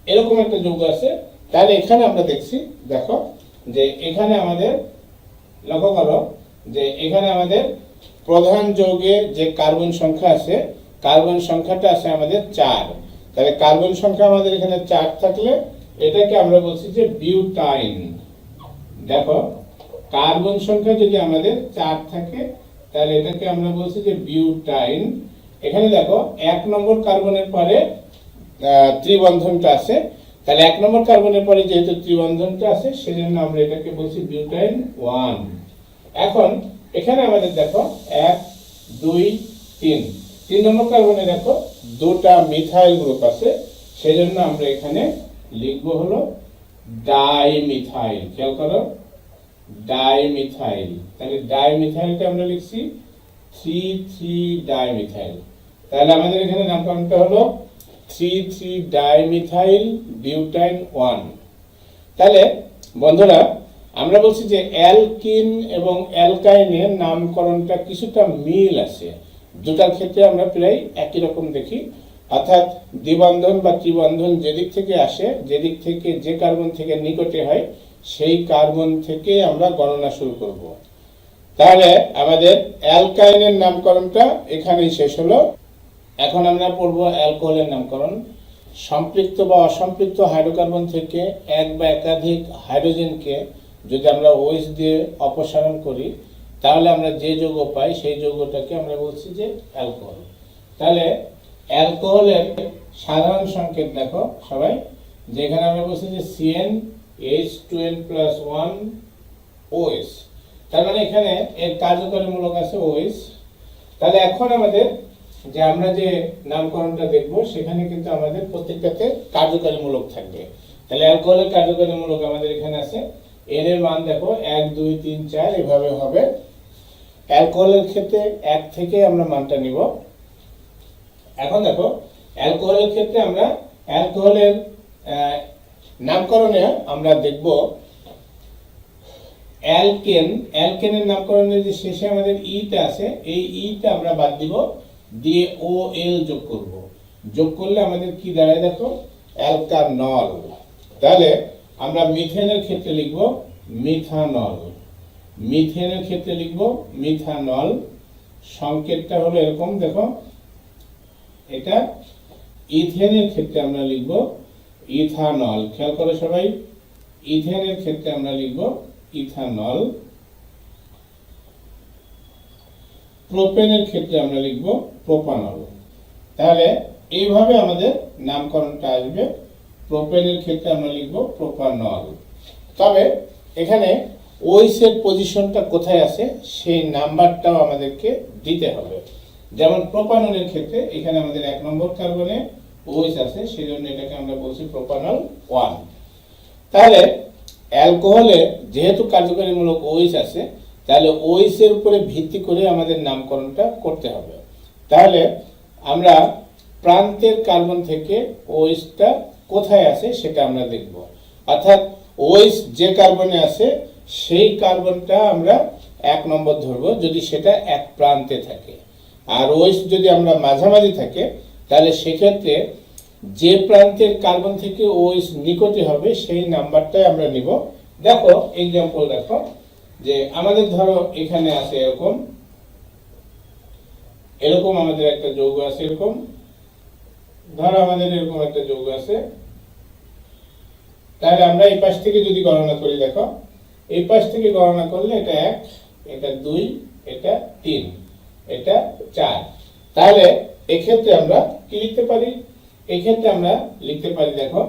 এরকম একটা যৌগ আছে, তাহলে এখানে আমরা দেখছি, দেখো যে এখানে আমাদের, লক্ষ্য করো যে এখানে আমাদের প্রধান যৌগে যে কার্বন সংখ্যা আছে, কার্বন সংখ্যাটা আছে আমাদের 4। তাহলে কার্বন সংখ্যা আমাদের এখানে 4 থাকলে এটাকে আমরা বলছি যে বিউটাইন। দেখো কার্বন সংখ্যা যদি আমাদের 4 থাকে তাহলে এটাকে আমরা বলছি যে বিউটাইন। এখানে দেখো 1 নম্বর কার্বনের পরে ত্রিবন্ধনটা আছে, তাহলে 1 নম্বর কার্বনের পরে যেহেতু ত্রিবন্ধনটা আছে সেজন্য আমরা এটাকে বলছি বিউটাইন 1। এখন এখানে আমাদের দেখো 1 2 3, 3 নম্বর কার্বনে দেখো দুটা মিথাইল গ্রুপ আছে, সেজন্য আমরা এখানে লিখবো হলো ডাইমিথাইল। খেয়াল করো ডাইমিথাইল, তাহলে ডাইমিথাইলটা আমরা লিখছি 3,3 ডাইমিথাইল। তাহলে আমাদের এখানে নামকরণটা হলো 3,3 ডাইমিথাইল বিউটাইন 1। তাহলে বন্ধুরা আমরা বলছি যে অ্যালকিন এবং অ্যালকাইনের নামকরণটা কিছুটা মিল আছে, দুটার ক্ষেত্রে আমরা প্রায় একই রকম দেখি, অর্থাৎ দ্বিবন্ধন বা ত্রিবন্ধন যেদিক থেকে আসে, যেদিক থেকে যে কার্বন থেকে নিকটে হয় সেই কার্বন থেকে আমরা গণনা শুরু করব। তাহলে আমাদের অ্যালকাইনের নামকরণটা এখানেই শেষ হলো। এখন আমরা পড়ব অ্যালকোহলের নামকরণ। সম্পৃক্ত বা অসম্পৃক্ত হাইড্রোকার্বন থেকে এক বা একাধিক হাইড্রোজেনকে যদি আমরা OH দিয়ে অপসারণ করি তাহলে আমরা যে যৌগ পাই সেই যৌগটাকে আমরা বলছি যে অ্যালকোহল। তাহলে অ্যালকোহলের সাধারণ সংকেত দেখো সবাই, যেখানে আমরা বলছি যে CnH2n+1 OH, তার মানে এখানে এর কার্যকরী মূলক আছে OH। তাহলে এখন আমাদের যে আমরা যে নামকরণটা দেখব সেখানে কিন্তু আমাদের প্রত্যেকটাতে কার্যকরী মূলক থাকবে। তাহলে অ্যালকোহলের কার্যকরী মূলক আমাদের এখানে আছে, এর এর মান দেখো 1 2 3 4 এভাবে হবে। অ্যালকোহলের ক্ষেত্রে 1 থেকে আমরা মানটা নিব। এখন দেখো অ্যালকোহলের ক্ষেত্রে আমরা অ্যালকোহলের নামকরণে আমরা দেখব অ্যালকেন, অ্যালকেনের নামকরণে যে শেষে আমাদের ইটা আছে এই ইটা আমরা বাদ দিব, দিয়ে OL যোগ করব। যোগ করলে আমাদের কি দাঁড়ায় দেখো অ্যালকানল। তাহলে আমরা মিথেনের ক্ষেত্রে লিখব মিথানল, মিথেনের ক্ষেত্রে লিখব মিথানল। সংকেতটা হলো এরকম, দেখো এটা ইথেনের ক্ষেত্রে আমরা লিখব ইথানল। খেয়াল করো সবাই, ইথেনের ক্ষেত্রে আমরা লিখব ইথানল। প্রোপেনের ক্ষেত্রে আমরা লিখব প্রোপানল। তাহলে এইভাবে আমাদের নামকরণটা আসবে। প্রোপেনের ক্ষেত্রে আমরা লিখব প্রোপানল। তবে এখানে OH এর পজিশনটা কোথায় আছে সেই নাম্বারটাও আমাদেরকে দিতে হবে। যেমন প্রোপানলের ক্ষেত্রে এখানে আমাদের 1 নম্বর কার্বনে OH আছে, সেজন্য এটাকে আমরা বলছি প্রোপানল 1। তাহলে অ্যালকোহলে যেহেতু কার্যকরী মূলক OH আছে তাহলে OH এর উপরে ভিত্তি করে আমাদের নামকরণটা করতে হবে। তাহলে আমরা প্রান্তের কার্বন থেকে OH-টা কোথায় আছে সেটা আমরা দেখব, অর্থাৎ OH যে কার্বনে আছে সেই কার্বনটা আমরা 1 নম্বর ধরবো যদি সেটা এক প্রান্তে থাকে, আর OH যদি আমরা মাঝামাঝি থাকে তাহলে সেক্ষেত্রে যে প্রান্তের কার্বন থেকে OH নিকটে হবে সেই নাম্বারটাই আমরা নিব। দেখো এক্সাম্পল দেখো যে আমাদের ধরো এখানে আছে এরকম এরকম আমাদের একটা যৌগ আছে, এরকম ধরো আমাদের এরকম একটা যৌগ আছে। তাহলে আমরা এই পাশ থেকে যদি গণনা করি, দেখো এই পাশ থেকে গণনা করলে এটা 1, এটা 2, এটা 3, এটা 4। তাহলে এক্ষেত্রে আমরা কি লিখতে পারি, এক্ষেত্রে আমরা লিখতে পারি দেখো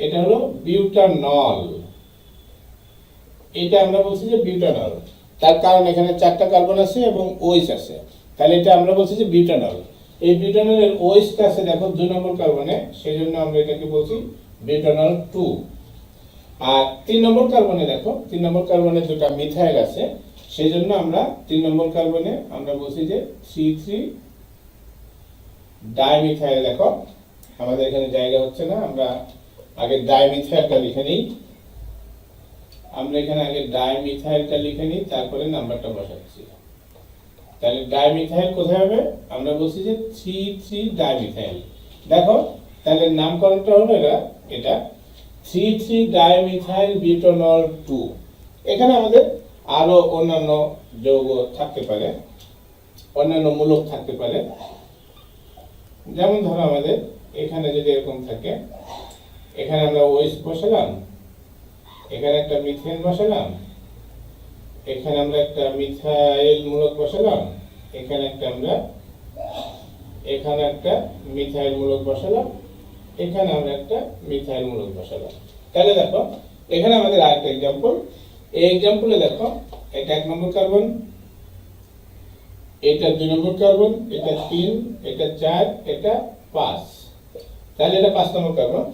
এটা হলো বিউটানল। এটা আমরা বলছি যে বিউটানল, তার কারণ এখানে 4টা কার্বন আছে এবং OH আছে, তাহলে এটা আমরা বলছি যে বিউটানল। এই বিউটানলের OH-টা আছে দেখো 2 নম্বর কার্বনে, সেজন্য আমরা এটাকে বলছি বিউটানল 2। আর 3 নম্বর কার্বনে দেখো 3 নম্বর কার্বনে দুটো মিথাইল আছে, সেজন্য আমরা 3 নম্বর কার্বনে আমরা বলছি যে 3,3 ডাইমিথাইল। দেখো আমাদের এখানে জায়গা হচ্ছে না, আমরা আগে ডাইমিথাইলটা লিখে নিই। আমরা এখানে আগে ডাইমিথাইলটা লিখে নিই, তারপরে নাম্বারটা বসাচ্ছি। তাহলে ডাইমিথাইল কোথায় হবে? আমরা বলছি যে 3,3 ডাইমিথাইল। দেখো তাহলে নামকরণটা হলো এটা 3,3 ডাইমিথাইল বিউটানল 2। এখানে আমাদের আরো অন্যান্য যৌগ থাকতে পারে, অন্যান্য মূলক থাকতে পারে। যেমন ধরো আমাদের এখানে যদি এরকম থাকে, এখানে আমরা ওএইচ বসালাম, এখানে একটা মিথেন বসালাম, এখানে আমরা একটা মিথাইল মূলক বসালাম, এখানে একটা মিথাইল মূলক বসালাম, এখানে আমরা একটা মিথাইল মূলক বসালাম। তাহলে দেখো এখানে আমাদের আরেকটা এক্সাম্পল। এই এক্সাম্পলে দেখো এটা 1 নম্বর কার্বন, এটা 2 নম্বর কার্বন, এটা 3, এটা 4, এটা 5। তাহলে এটা 5 নম্বর কার্বন।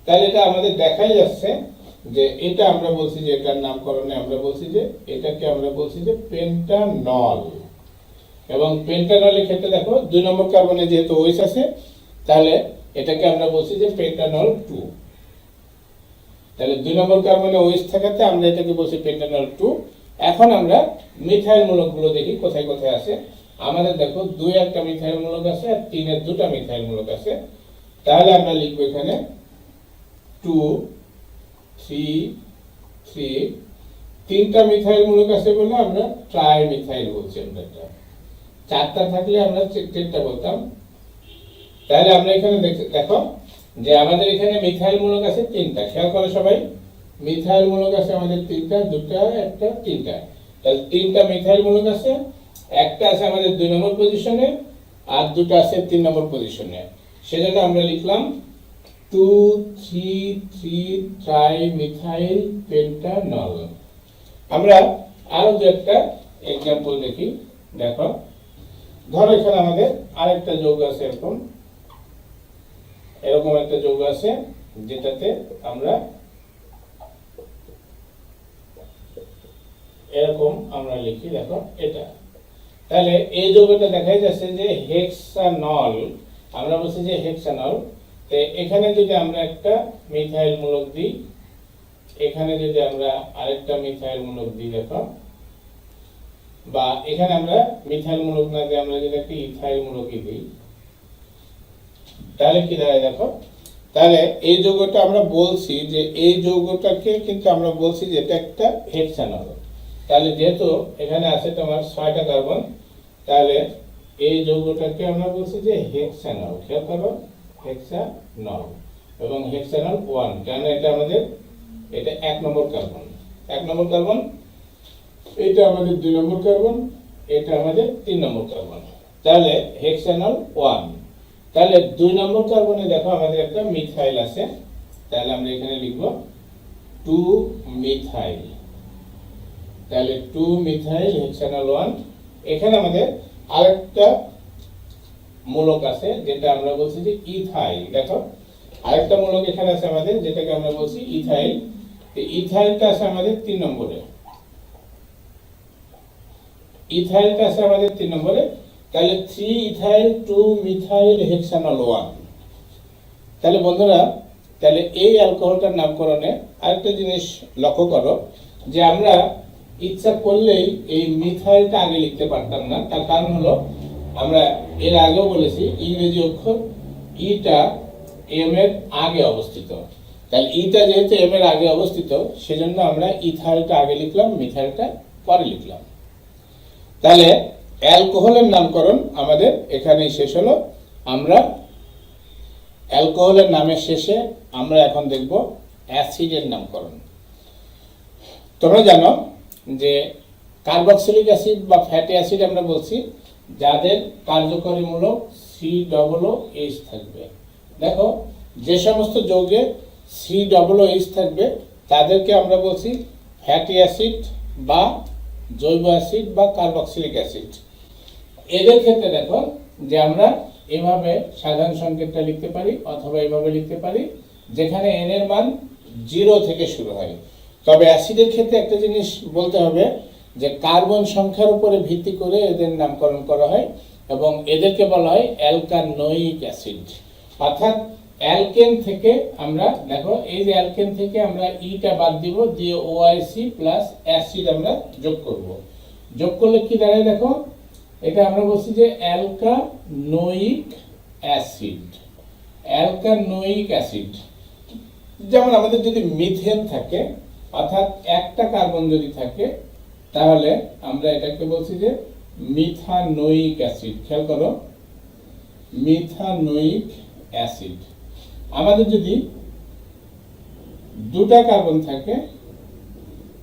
তাহলে এটা আমাদের দেখাই যাচ্ছে যে এটা আমরা বলছি যে এটার নামকরণে আমরা বলছি যে এটাকে আমরা বলছি যে পেন্টানল। এবং পেন্টানলের ক্ষেত্রে দেখো 2 নম্বর কার্বনে যেহেতু OH আছে, তাহলে এটাকে আমরা বলছি যে পেন্টানল 2। তাহলে 2 নম্বর কার্বনে OH থাকাতে আমরা এটাকে বলছি পেন্টানল 2। এখন আমরা মিথাইল মূলকগুলো দেখি কোথায় কোথায় আছে। আমাদের দেখো 2 একটা মিথাইল মূলক আছে আর 3 এর 2টা মিথাইল মূলক আছে। তাহলে আমরা লিখব এখানে 2, 3, 3, 3টা মিথাইল মূলক আছে বলে আমরা ট্রাই মিথাইল বলছি। আমরা এটা 4টা থাকলে আমরা টেট্রা বলতাম। তাহলে আমরা এখানে দেখো যে আমাদের এখানে মিথাইল মূলক আছে 3টা। খেয়াল করো সবাই, মিথাইল মূলক আছে আমাদের 3টা, 2টা, একটা, 3টা। তাহলে 3টা মিথাইল মূলক আছে, একটা আছে আমাদের 2 নম্বর পজিশনে আর 2টা আছে 3 নম্বর পজিশনে। সেজন্য আমরা লিখলাম 2, 3, 3 ট্রাই মিথাইল পেন্টানল। আমরা আরো একটা এক্সাম্পল দেখি। দেখো ধরো এখানে আমাদের আরেকটা যৌগ আছে, এরকম একটা যৌগ আছে যেটাতে আমরা এরকম আমরা লিখি। দেখো এটা, তাহলে এই যৌগটা দেখাই যাচ্ছে যে হেক্সানল। আমরা বলছি যে হেক্সানল। এখানে যদি আমরা একটা মিথাইল মূলক দিই, এখানে যদি আমরা আরেকটা মিথাইল মূলক দিই, দেখো, বা এখানে আমরা মিথাইল মূলক না দিয়ে আমরা যদি একটা ইথাইল মূলকই দিই, তাহলে কি দাঁড়ায় দেখো। তাহলে এই যৌগটা আমরা বলছি যে এই যৌগটাকে কিন্তু আমরা বলছি যে এটা একটা হেক্সানল। তাহলে যেহেতু এখানে আছে তোমার 6টা কার্বন, তাহলে এই যৌগটাকে আমরা বলছি যে হেক্সানল। খেয়াল করো, হেক্সানল এবং হেক্সানল 1। কেন? এটা আমাদের এটা 1 নম্বর কার্বন, 1 নম্বর কার্বন। এটা আমাদের 2 নম্বর কার্বন, এটা আমাদের 3 নম্বর কার্বন। তাহলে হেক্সানল 1। তাহলে 2 নম্বর কার্বনে দেখো আমাদের একটা মিথাইল আছে। তাহলে আমরা এখানে লিখব 2 মিথাইল। তাহলে 2 মিথাইল হেক্সানল 1। এখানে আমাদের আরেকটা মূলক আছে যেটা আমরা বলছি যে ইথাইল। দেখো আরেকটা মূলক এখানে আছে আমাদের, যেটাকে আমরা বলছি ইথাইল। ইথাইলটা আছে আমাদের 3 নম্বরে, ইথাইলটা আছে আমাদের 3 নম্বরে। তাহলে 3 ইথাইল 2 মিথাইল হেক্সানল 1। তাহলে বন্ধুরা, তাহলে এই অ্যালকোহলটার নামকরণে আরেকটা জিনিস লক্ষ্য করো যে আমরা ইচ্ছা করলেই এই মিথাইলটা আগে লিখতে পারতাম না। তার কারণ হলো আমরা এর আগেও বলেছি ইংরেজি অক্ষর ইটা এম এর আগে অবস্থিত। তাহলে ইটা যেহেতু এম এর আগে অবস্থিত, সেজন্য আমরা ইথাইলটা আগে লিখলাম, মিথাইলটা পরে লিখলাম। তাহলে অ্যালকোহলের নামকরণ আমাদের এখানেই শেষ হলো। আমরা অ্যালকোহলের নামের শেষে আমরা এখন দেখব অ্যাসিডের নামকরণ। তোমরা জানো যে কার্বক্সিলিক অ্যাসিড বা ফ্যাটি অ্যাসিড আমরা বলছি যাদের কার্যকরী মূলক COOH থাকবে। দেখো যে সমস্ত যৌগে COOH থাকবে তাদেরকে আমরা বলছি ফ্যাটি অ্যাসিড বা জৈব অ্যাসিড বা কার্বক্সিলিক অ্যাসিড। এদের ক্ষেত্রে দেখো যে আমরা এভাবে সাধারণ সংকেতটা লিখতে পারি অথবা এভাবে লিখতে পারি, যেখানে n এর মান 0 থেকে শুরু হয়। তবে অ্যাসিডের ক্ষেত্রে একটা জিনিস বলতে হবে যে কার্বন সংখ্যার উপরে ভিত্তি করে এদের নামকরণ করা হয় এবং এদেরকে বলা হয় অ্যালকানোয়িক অ্যাসিড। অর্থাৎ অ্যালকেন থেকে আমরা দেখো এই যে অ্যালকেন থেকে আমরা ইটা বাদ দিব, দিয়ে ওআইসি প্লাস অ্যাসিড আমরা যোগ করব। যোগ করলে কি দাঁড়ায় দেখো, এটা আমরা বলছি যে অ্যালকানোয়িক অ্যাসিড। অ্যালকানোয়িক অ্যাসিড, যেমন আমাদের যদি মিথেন থাকে অর্থাৎ একটা কার্বন যদি থাকে তাহলে আমরা এটাকে বলছি যে মিথানোয়িক অ্যাসিড। খেয়াল করো, মিথানোয়িক অ্যাসিড। আমাদের যদি দুটা কার্বন থাকে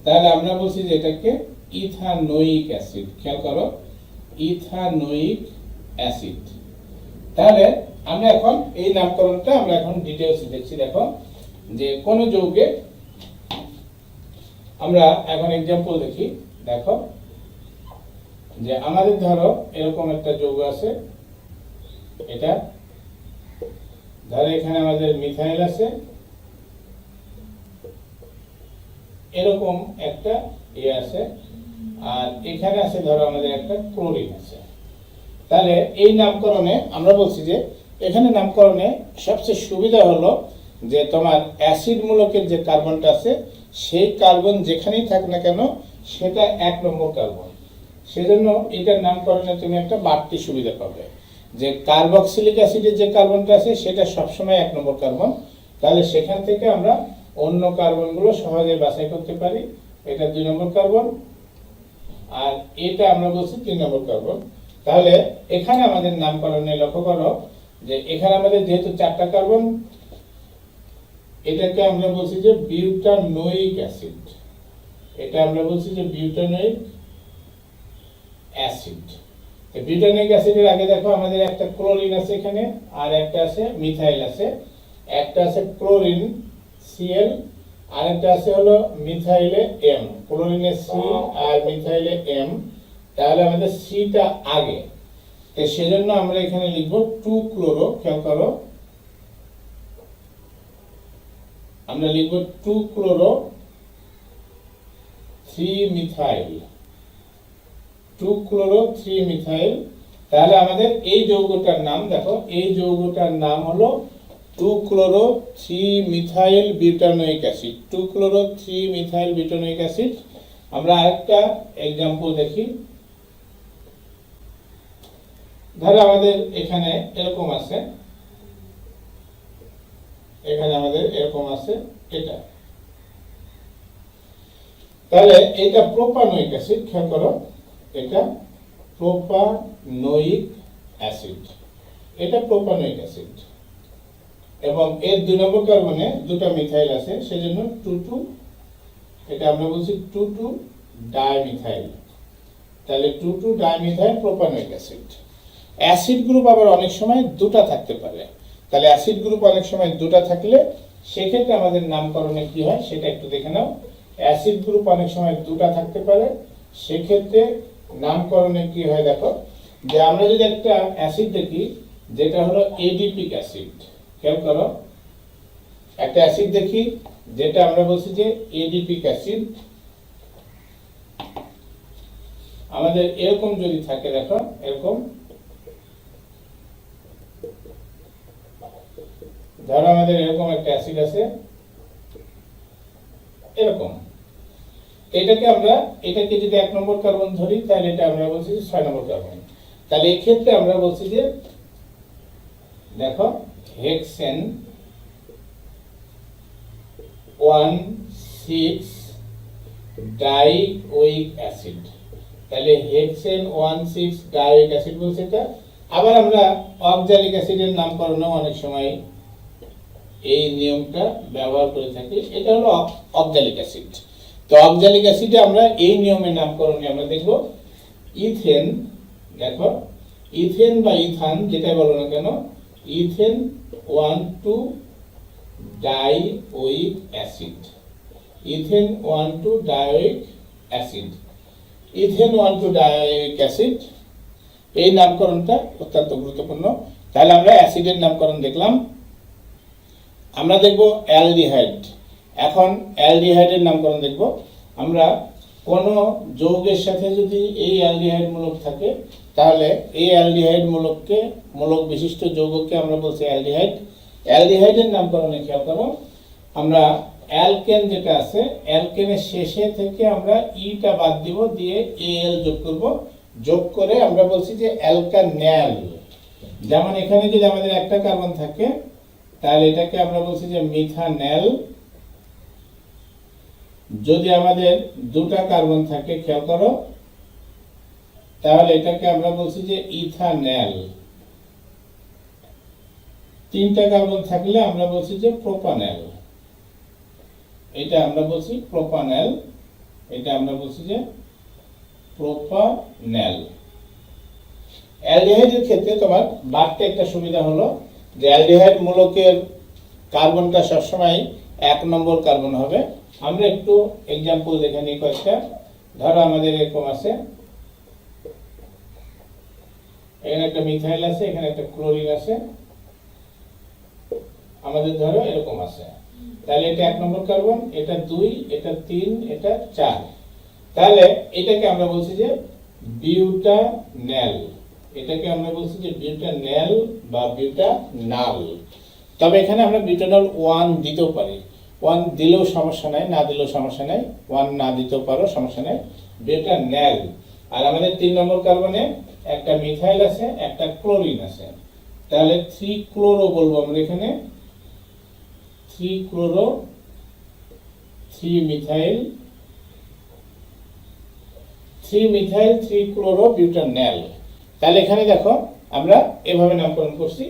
তাহলে আমরা বলছি যে এটাকে ইথানোয়িক অ্যাসিড। খেয়াল করো, ইথানোয়িক অ্যাসিড। তাহলে আমরা এখন এই নামকরণটা আমরা এখন ডিটেইলসে দেখছি। দেখো যে কোন যৌগে, আমরা এখন एग्जांपल দেখি। দেখো যে আমাদের ধরো এরকম একটা যৌগ আছে, এটা ধরো এখানে আমাদের মিথাইল আছে, এরকম একটা আছে, আর এখানে আছে ধরো আমাদের একটা ক্লোরিন আছে। তাহলে এই নামকরণে আমরা বলছি যে এখানে নামকরণে সবচেয়ে সুবিধা হলো যে তোমার অ্যাসিড মূলকের যে কার্বনটা আছে সেই কার্বন যেখানেই থাক না কেন সেটা 1 নম্বর কার্বন। সেজন্য এটার নামকরণে তুমি একটা বাড়তি সুবিধা পাবে যে কার্বক্সিলিক অ্যাসিডের যে কার্বনটা আছে সেটা সবসময় 1 নম্বর কার্বন। তাহলে সেখান থেকে আমরা অন্য কার্বনগুলো সহজে বাছাই করতে পারি। এটা 2 নম্বর কার্বন, আর এটা আমরা বলছি 3 নম্বর কার্বন। তাহলে এখানে আমাদের নামকরণে লক্ষ্য করো যে এখানে আমাদের যেহেতু 4টা কার্বন, এটাকে আমরা বলছি যে বিউটানোয়িক অ্যাসিড। এটা আমরা বলছি যে বিউটানোয়িক অ্যাসিড। এই বিউটানোয়িক অ্যাসিডের আগে দেখো আমাদের একটা ক্লোরিন আছে এখানে, আর একটা আছে মিথাইল আছে। একটা আছে ক্লোরিন Cl, আর একটা আছে হলো মিথাইলে M। ক্লোরিনে C আর মিথাইলে M। তাহলে আমাদের সিটা আগে, তো সেজন্য আমরা এখানে লিখব 2 ক্লোরো। খেয়াল করো, আমরা লিখব 2 ক্লোরো 3 মিথাইল। 2 chloro 3 methyl. তাহলে আমাদের এই যৌগটার নাম দেখো, এই যৌগটার নাম হলো 2 chloro 3 methyl butanoic acid. 2 chloro 3 methyl butanoic acid. আমরা আরেকটা एग्जांपल দেখি। ধরো আমাদের এখানে এরকম আছে, এখানে আমাদের এরকম আছে এটা। তাহলে এটা প্রোপানোয়িক অ্যাসিড। খেয়াল করো, এটা প্রোপানোয়িক অ্যাসিড। এটা প্রোপানোয়িক অ্যাসিড এবং এর 2 নম্বর কার্বনে দুটো মিথাইল আছে, সেজন্য 2,2, এটা আমরা বলছি 2,2 ডাইমিথাইল। তাহলে 2,2 dimethyl propanoic acid. Acid group আবার অনেক সময় দুটো থাকতে পারে। তাহলে অ্যাসিড গ্রুপ অনেক সময় দুটো থাকলে সেক্ষেত্রে আমাদের নামকরণে কি হয় সেটা একটু দেখে নাও। অ্যাসিড গ্রুপ অনেক সময় দুটো থাকতে পারে, সেক্ষেত্রে নামকরণে কি হয় দেখো, যে আমরা যদি একটা অ্যাসিড দেখি যেটা হলো এডিপিক অ্যাসিড। খেয়াল করো, একটা অ্যাসিড দেখি যেটা আমরা বলছি যে এডিপিক অ্যাসিড। আমাদের এরকম যদি থাকে দেখো, এরকম ধরো আমাদের এরকম একটা অ্যাসিড আছে এরকম, এটাকে আমরা এটাকে যদি 1 নম্বর কার্বন ধরি তাহলে এটা আমরা বলছি যে 6 নম্বর কার্বন। তাহলে এই ক্ষেত্রে আমরা বলছি যে দেখো হেক্সেন 1,6 ডাইওয়িক অ্যাসিড। তাহলে হেক্সেন 1,6 ডাইওয়িক অ্যাসিড বলছে এটা। আবার আমরা অক্সালিক অ্যাসিডের নামকরণে অনেক সময় এই নিয়মটা ব্যবহার করে থাকি। এটা হলো অক্সালিক অ্যাসিড। তো অক্সালিক অ্যাসিডে আমরা এই নিয়মের নামকরণে আমরা দেখব ইথেন। দেখো ইথেন বা ইথান যেটাই বলো না কেন, ethane 1,2 dioic acid. Ethane 1,2 dioic acid. Ethane 1,2 dioic acid, এই নামকরণটা অত্যন্ত গুরুত্বপূর্ণ। তাহলে আমরা অ্যাসিডের নামকরণ দেখলাম। আমরা দেখব অ্যালডিহাইড। এখন অ্যালডিহাইডের নামকরণ দেখব। আমরা কোন যৌগের সাথে যদি এই অ্যালডিহাইড মূলক থাকে তাহলে এই অ্যালডিহাইড মূলক বিশিষ্ট যৌগকে আমরা বলছি অ্যালডিহাইড। অ্যালডিহাইডের নামকরণে খেয়াল করো, আমরা অ্যালকেন যেটা আছে, অ্যালকেনের শেষে থেকে আমরা ইটা বাদ দিব, দিয়ে এল যোগ করব, যোগ করে আমরা বলছি যে অ্যালকানেল। যেমন এখানে যদি আমাদের একটা কার্বন থাকে তাহলে এটাকে আমরা বলছি যে মিথানেল। যদি আমাদের দুটা কার্বন থাকে খেয়াল করো, তাহলে এটাকে আমরা বলছি যে ইথানেল। তিনটা কার্বন থাকলে আমরা বলছি যে প্রোপানেল। এটা আমরা বলছি প্রোপানেল, এটা আমরা বলছি যে প্রোপানেল। অ্যালডিহাইডের ক্ষেত্রে তোমার বাড়তে একটা সুবিধা হলো যে অ্যালডিহাইড মূলকের কার্বনটা সবসময় 1 নম্বর কার্বন হবে। আমরা একটু এক্সাম্পল দেখে নিই কয়েকটা। ধরো আমাদের এরকম আছে, এখানে একটা মিথাইল আছে, এখানে একটা ক্লোরিন আছে, আমাদের ধরো এরকম আছে। তাহলে এটা 1 নম্বর কার্বন, এটা 2, এটা 3, এটা 4। তাহলে এটাকে আমরা বলছি যে বিউটানেল। এটাকে আমরা বলছি যে বিউটানেল বা বিউটানাল। তবে এখানে আমরা বিউটানল 1 দিতেও পারি, 1 দিলেও সমস্যা নাই, না দিলেও সমস্যা নাই, 1 না দিতেও পারো, সমস্যা নাই, বিউটানেল। আর আমাদের 3 নম্বর কার্বনে একটা মিথাইল আছে, একটা ক্লোরিন আছে, তাহলে 3 ক্লোরো বলবো আমরা এখানে, 3 chloro, 3 methyl, 3 methyl, 3 chloro butanal. তাহলে এখানে দেখো আমরা এভাবে নামকরণ করছি।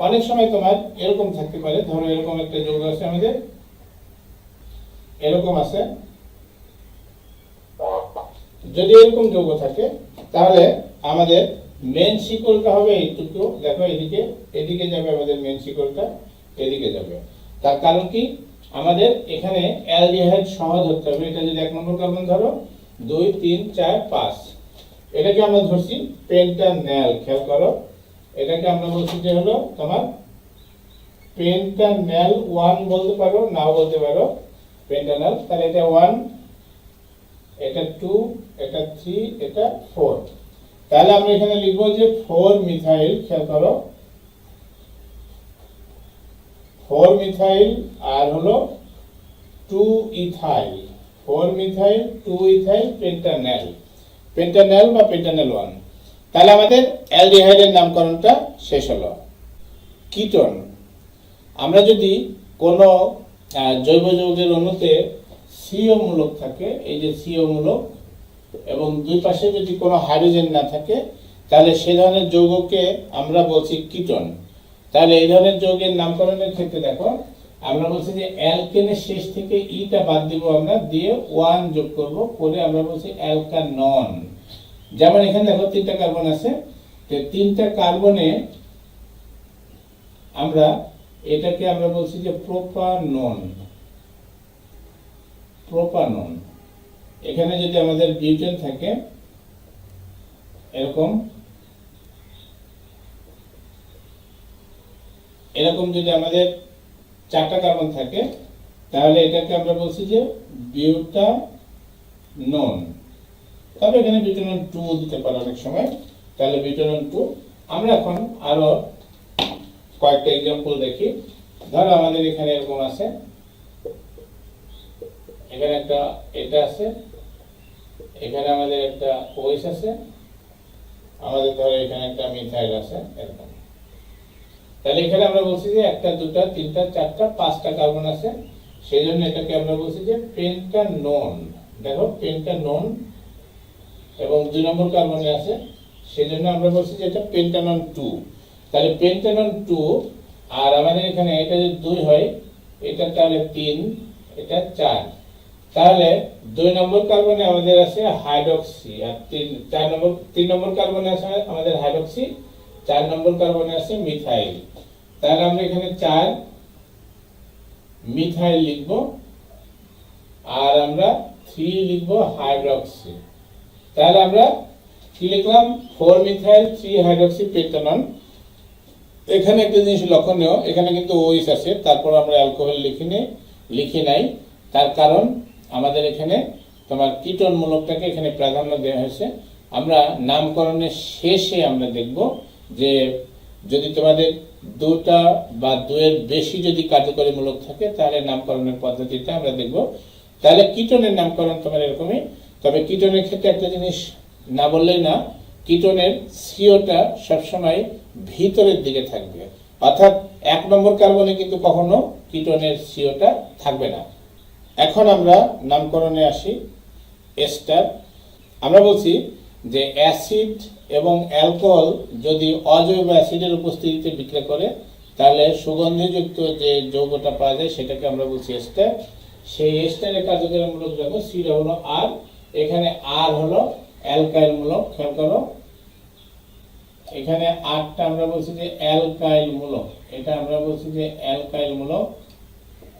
অনেক সময় তোমার এরকম থাকতে পারে, ধরো এরকম একটা যৌগ আছে আমাদের, এরকম আছে, যদি এরকম যৌগ থাকে তাহলে আমাদের মেন শিকলটা হবে এইটুকু, দেখো এদিকে, এদিকে যাবে আমাদের মেন শিকলটা, এদিকে যাবে। তার কারণ কি, আমাদের এখানে অ্যালডিহাইড সহজ হতে হবে। এটা যদি 1 নম্বর কার্বন ধরো, 2, 3, 4, 5, এটাকে আমরা ধরছি পেন্টানেল। খেয়াল করো, এটাকে আমরা বলছি যে হলো তোমার পেন্টানেল 1 বলতে পারো, নাও বলতে পারো পেন্টানেল। তাহলে এটা 1, এটা 2, এটা 3, এটা 4। তাহলে আমরা এখানে লিখবো যে 4 মিথাইল। খেয়াল করো, 4 মিথাইল আর হলো 2 ইথাইল, 4 মিথাইল 2 ইথাইল পেন্টানেল, পেন্টানেল বা পেন্টানেল 1। তাহলে আমাদের অ্যালডিহাইডের নামকরণটা শেষ হলো। কিটোন, আমরা যদি কোনো জৈব যৌগের অণুতে সিও মূলক থাকে, এই যে সিও মূলক, এবং দুই পাশে যদি কোনো হাইড্রোজেন না থাকে, তাহলে সে ধরনের যৌগকে আমরা বলছি কিটোন। তাহলে এই ধরনের যৌগের নামকরণের ক্ষেত্রে দেখো, আমরা বলছি যে অ্যালকেনের শেষ থেকে ইটা বাদ দিব আমরা, দিয়ে 1 যোগ করব, করে আমরা বলছি অ্যালকানন। যেমন এখানে দেখো 3টা কার্বন আছে, তো 3টা কার্বনে আমরা এটাকে আমরা বলছি যে প্রোপানন। প্রোপানন। এখানে যদি আমাদের বিউটেন থাকে এরকম, এরকম যদি আমাদের 4টা কার্বন থাকে, তাহলে এটাকে আমরা বলছি যে বিউটানন। তবে এখানে বিউটানন 2 দিতে পারে অনেক সময়, তাহলে বিউটানন 2। আমরা এখন আরো কয়েকটা এক্সাম্পল দেখি। ধরো আমাদের এখানে এরকম আছে, এখানে একটা এটা আছে, এখানে আমাদের একটা ওএইচ আছে, আমাদের ধরো এখানে একটা মিথাইল আছে, এরকম। তাহলে এখানে আমরা বলছি যে 1টা 2টা 3টা 4টা 5টা কার্বন আছে, সেই জন্য এটাকে আমরা বলছি যে পেন্টানন। দেখো পেন্টানন, এবং 2 নম্বর কার্বনে আছে, সেই জন্য আমরা বলছি যে এটা পেন্টানন 2। তাহলে পেন্টানন 2, আর আমাদের এখানে এটা যদি 2 হয়, এটা তাহলে 3, এটা 4। তাহলে 2 নম্বর কার্বনে আমাদের আছে হাইড্রক্সি, আর 3 নম্বর কার্বনে আছে আমাদের হাইড্রক্সি, 4 নম্বর কার্বনে আছে মিথাইল। তাহলে আমরা এখানে 4 মিথাইল লিখব, আর আমরা 3 লিখব হাইড্রক্সি। তাহলে আমরা কি লিখলাম, 4 মিথাইল 3 হাইড্রক্সি পেন্টানন। এখানে একটা জিনিস লক্ষণীয়, এখানে কিন্তু ওএইচ আছে, তারপর আমরা অ্যালকোহল লিখি নাই। তার কারণ আমাদের এখানে তোমার কিটোন মূলকটাকে এখানে প্রাধান্য দেওয়া হয়েছে। আমরা নামকরণের শেষে আমরা দেখব যে যদি তোমাদের দুটা বা দুয়ের বেশি যদি কার্যকরী মূলক থাকে তাহলে নামকরণের পদ্ধতিটা আমরা দেখব। তাহলে কিটোনের নামকরণ তোমার এরকমই। তবে কিটোনের ক্ষেত্রে একটা জিনিস না বললেই না, কিটোনের সিওটা সবসময় ভিতরের দিকে থাকবে, অর্থাৎ 1 নম্বর কার্বনে কিন্তু কখনো কিটোনের সিওটা থাকবে না। এখন আমরা নামকরণে আসি। এস্টার, আমরা বলছি যে অ্যাসিড এবং অ্যালকোহল যদি অজৈব অ্যাসিডের উপস্থিতিতে বিক্রিয়া করে তাহলে সুগন্ধিযুক্ত যে যৌগটা পাওয়া যায় সেটাকে আমরা বলছি এস্টার। সেই এস্টারের কার্যকরী মূলক দেখো, সিটা হলো আর, এখানে আর হলো অ্যালকাইল মূলক। খেয়াল করো, এখানে আরটা আমরা বলছি যে অ্যালকাইল মূলক, এটা আমরা বলছি যে অ্যালকাইল মূলক।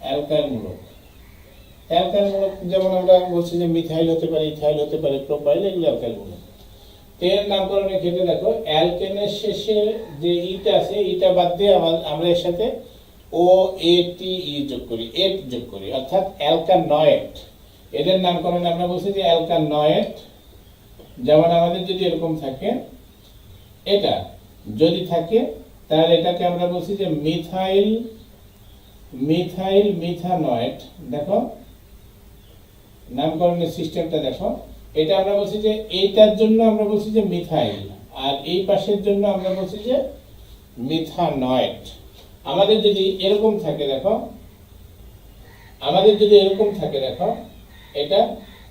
অ্যালকাইল মূলক, অ্যালকাইল মূলক যেমন আমরা বলছি যে মিথাইল হতে পারে, ইথাইল হতে পারে, প্রোপাইল, এগুলো অ্যালকাইল মূলক। এর নামকরণের ক্ষেত্রে দেখো, অ্যালকেনের শেষে যে ইটা আছে, ইটা বাদ দিয়ে আমরা এর সাথে ও এ টি ই যোগ করি, এট যোগ করি, অর্থাৎ অ্যালকানয়েড। এদের নামকরণে আমরা বলছি যে অ্যালকানয়েড। যেমন আমাদের যদি এরকম থাকে, এটা যদি থাকে তাহলে এটাকে আমরা বলছি যে মিথাইল মিথানয়েড। দেখো নামকরণের সিস্টেমটা দেখো, এটা আমরা বলছি যে এইটার জন্য আমরা বলছি যে মিথাইল, আর এই পাশের জন্য আমরা বলছি যে মিথানয়েড। আমাদের যদি এরকম থাকে দেখো, আমাদের যদি এরকম থাকে দেখো এটা,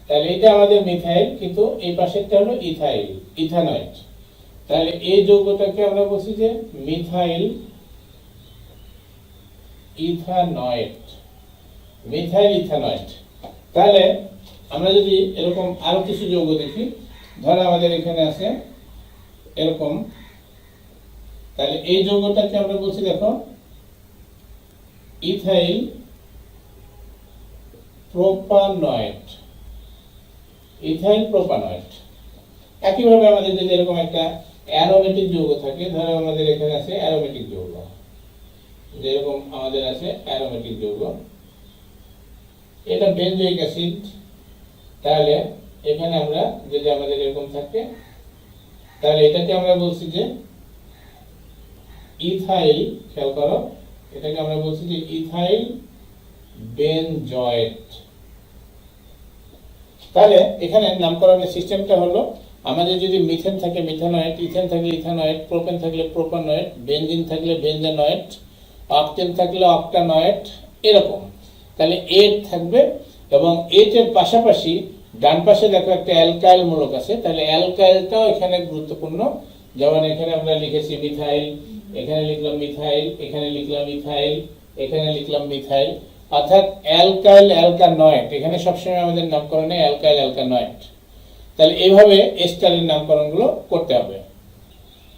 তাহলে এটা আমাদের মিথাইল, কিন্তু এই পাশেরটা হলো ইথাইল, ইথানয়েড। তাহলে এই যৌগটাকে আমরা বলছি যে মিথাইল ইথানয়েড, মিথাইল ইথানয়েড। তাহলে আমরা যদি এরকম আরো কিছু যৌগ দেখি, ধরো আমাদের এখানে আছে এরকম, তাহলে এই যৌগটাকে আমরা বলছি দেখো ইথাইল প্রোপানয়েড, ইথাইল প্রোপানয়েড। একইভাবে আমাদের যদি এরকম একটা অ্যারোমেটিক যৌগ থাকে, ধরো আমাদের এখানে আছে অ্যারোমেটিক যৌগ, যেরকম আমাদের আছে অ্যারোমেটিক যৌগ, এটা বেনজোইক অ্যাসিড। তাহলে এখানে আমরা যদি আমাদের এরকম থাকে, তাহলে এটাকে আমরা বলছি যে ইথাইল। খেয়াল করো, এটাকে আমরা বলছি যে ইথাইল বেনজয়েট। তাহলে এখানে নামকরণের সিস্টেমটা হলো, আমাদের যদি মিথেন থাকে মিথানয়েড, ইথেন থাকলে ইথানয়েড, প্রোপেন থাকলে প্রোপানয়েড, বেনজিন থাকলে বেনজানয়েড, অক্টেন থাকলে অক্টানয়েড, এরকম। তাহলে এইট থাকবে, এবং এইটের পাশাপাশি ডান পাশে দেখো একটা অ্যালকাইল মূলক আছে, তাহলে অ্যালকাইলটাও এখানে গুরুত্বপূর্ণ। যেমন এখানে আমরা লিখেছি মিথাইল, এখানে লিখলাম মিথাইল, এখানে লিখলাম ইথাইল, এখানে লিখলাম মিথাইল, অর্থাৎ অ্যালকাইল অ্যালকানয়েড। এখানে সবসময় আমাদের নামকরণে অ্যালকাইল অ্যালকানয়েড। তাহলে এইভাবে এস্টারের নামকরণগুলো করতে হবে।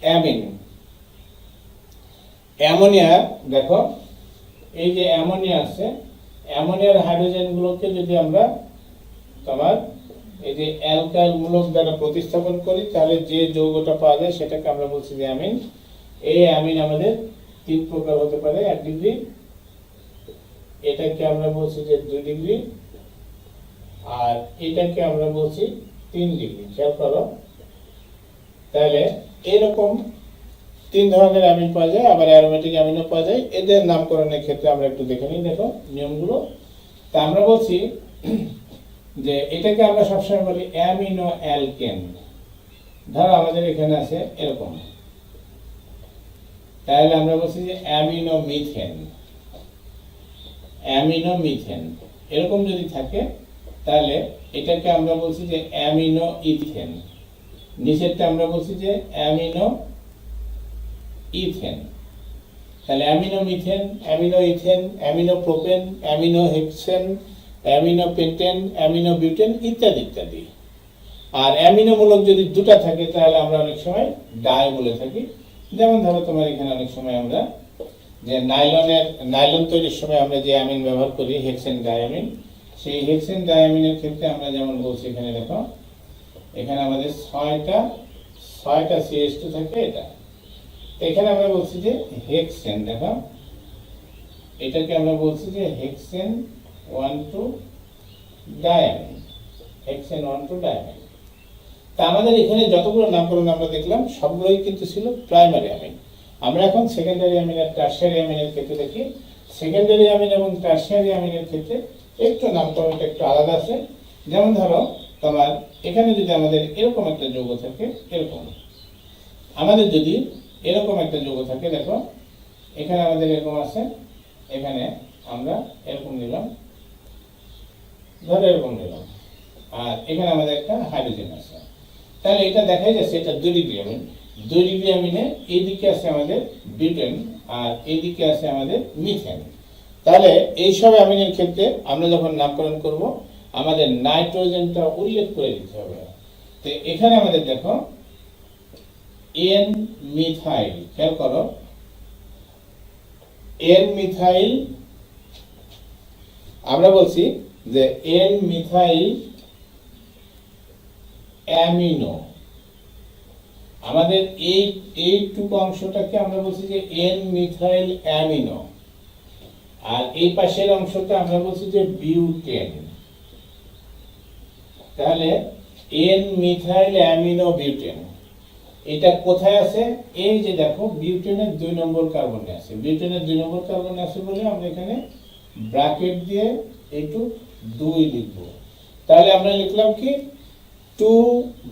অ্যামিন, অ্যামোনিয়া, দেখো এই যে অ্যামোনিয়া আছে, অ্যামোনিয়ার হাইড্রোজেনগুলোকে যদি আমরা তোমার এই যে অ্যালকাইল মূলক দ্বারা প্রতিস্থাপন করি, তাহলে যে যৌগটা পাওয়া যায় সেটাকে আমরা বলছি যে অ্যামিন। এই অ্যামিন আমাদের 3 প্রকার হতে পারে, 1 ডিগ্রি, এটাকে আমরা বলছি যে 2 ডিগ্রি, আর এটাকে আমরা বলছি 3 ডিগ্রি। খেয়াল করো, তাহলে এরকম 3 ধরনের অ্যামিন পাওয়া যায়, আবার অ্যারোমেটিক অ্যামিনও পাওয়া যায়। এদের নামকরণের ক্ষেত্রে আমরা একটু দেখে নিই, দেখো নিয়মগুলো। তা আমরা বলছি যে এটাকে আমরা সবসময় বলি অ্যামিনো অ্যালকেন। ধরো আমাদের এখানে আছে এরকম, তাহলে আমরা বলছি যে অ্যামিনো মিথেন, অ্যামিনো মিথেন। এরকম যদি থাকে তাহলে এটাকে আমরা বলছি যে অ্যামিনো ইথেন। নিচেরটা আমরা বলছি যে অ্যামিনো ইথেন। তাহলে amino methane, amino ethane, amino propane, amino hexane, amino pentane, amino butane, ইত্যাদি ইত্যাদি। আর অ্যামিনো মূলক যদি 2টা থাকে তাহলে আমরা অনেক সময় ডাই বলে থাকি। যেমন ধরো তোমার এখানে অনেক সময় আমরা যে নাইলন তৈরির সময় আমরা যে অ্যামিন ব্যবহার করি হেক্সেন ডায়ামিন, সেই হেক্সেন ডায়ামিনের ক্ষেত্রে আমরা যেমন বলছি, এখানে দেখো এখানে আমাদের 6টা CH2 থাকে। এটা এখানে আমরা বলছি যে হেক্সেন, দেখো এটাকে আমরা বলছি যে হেক্সেন 1,2 ডায়ামিন, হেক্সেন 1,2 ডায়ামিন। তা আমাদের এখানে যতগুলো নামকরণ আমরা দেখলাম সবগুলোই কিন্তু ছিল প্রাইমারি অ্যামিন। আমরা এখন সেকেন্ডারি অ্যামিন আর টারশিয়ারি অ্যামিনের ক্ষেত্রে দেখি। সেকেন্ডারি অ্যামিন এবং টারশিয়ারি অ্যামিনের ক্ষেত্রে একটু নামকরণটা একটু আলাদা আছে। যেমন ধরো তোমার এখানে যদি আমাদের এরকম একটা যৌগ থাকে, এরকম আমাদের যদি এরকম একটা যৌগ থাকে, দেখো এখানে আমাদের এরকম আছে, এখানে আমরা এরকম নিলাম, ধরো এরকম নিলাম, আর এখানে আমাদের একটা হাইড্রোজেন আছে, তাহলে এটা দেখাই যাচ্ছে এটা 2 ডিগ্রি অ্যামিন। 2 ডিগ্রি অ্যামিনে এইদিকে আছে আমাদের বিউটেন আর এইদিকে আছে আমাদের মিথেন। তাহলে এইসব অ্যামিনের ক্ষেত্রে আমরা যখন নামকরণ করব আমাদের নাইট্রোজেনটা উল্লেখ করে দিতে হবে। তো এখানে আমাদের দেখো এন মিথাইল, খেয়াল করো এন মিথাইল, আমরা বলছি যে এন মিথাইল অ্যামিনো, আমাদের এইটুকু অংশটাকে আমরা বলছি যে এন মিথাইল অ্যামিনো, আর এই পাশের অংশটা আমরা বলছি যে বিউটেন। তাহলে এন মিথাইল অ্যামিনো বিউটেন, এটা কোথায় আছে? এই যে দেখো বিউটেনের 2 নম্বর কার্বনে আছে, বিউটেনের 2 নম্বর কার্বনে আছে বলে আমরা এখানে ব্র্যাকেট দিয়ে একটু 2 লিখব। তাহলে আমরা লিখলাম কি 2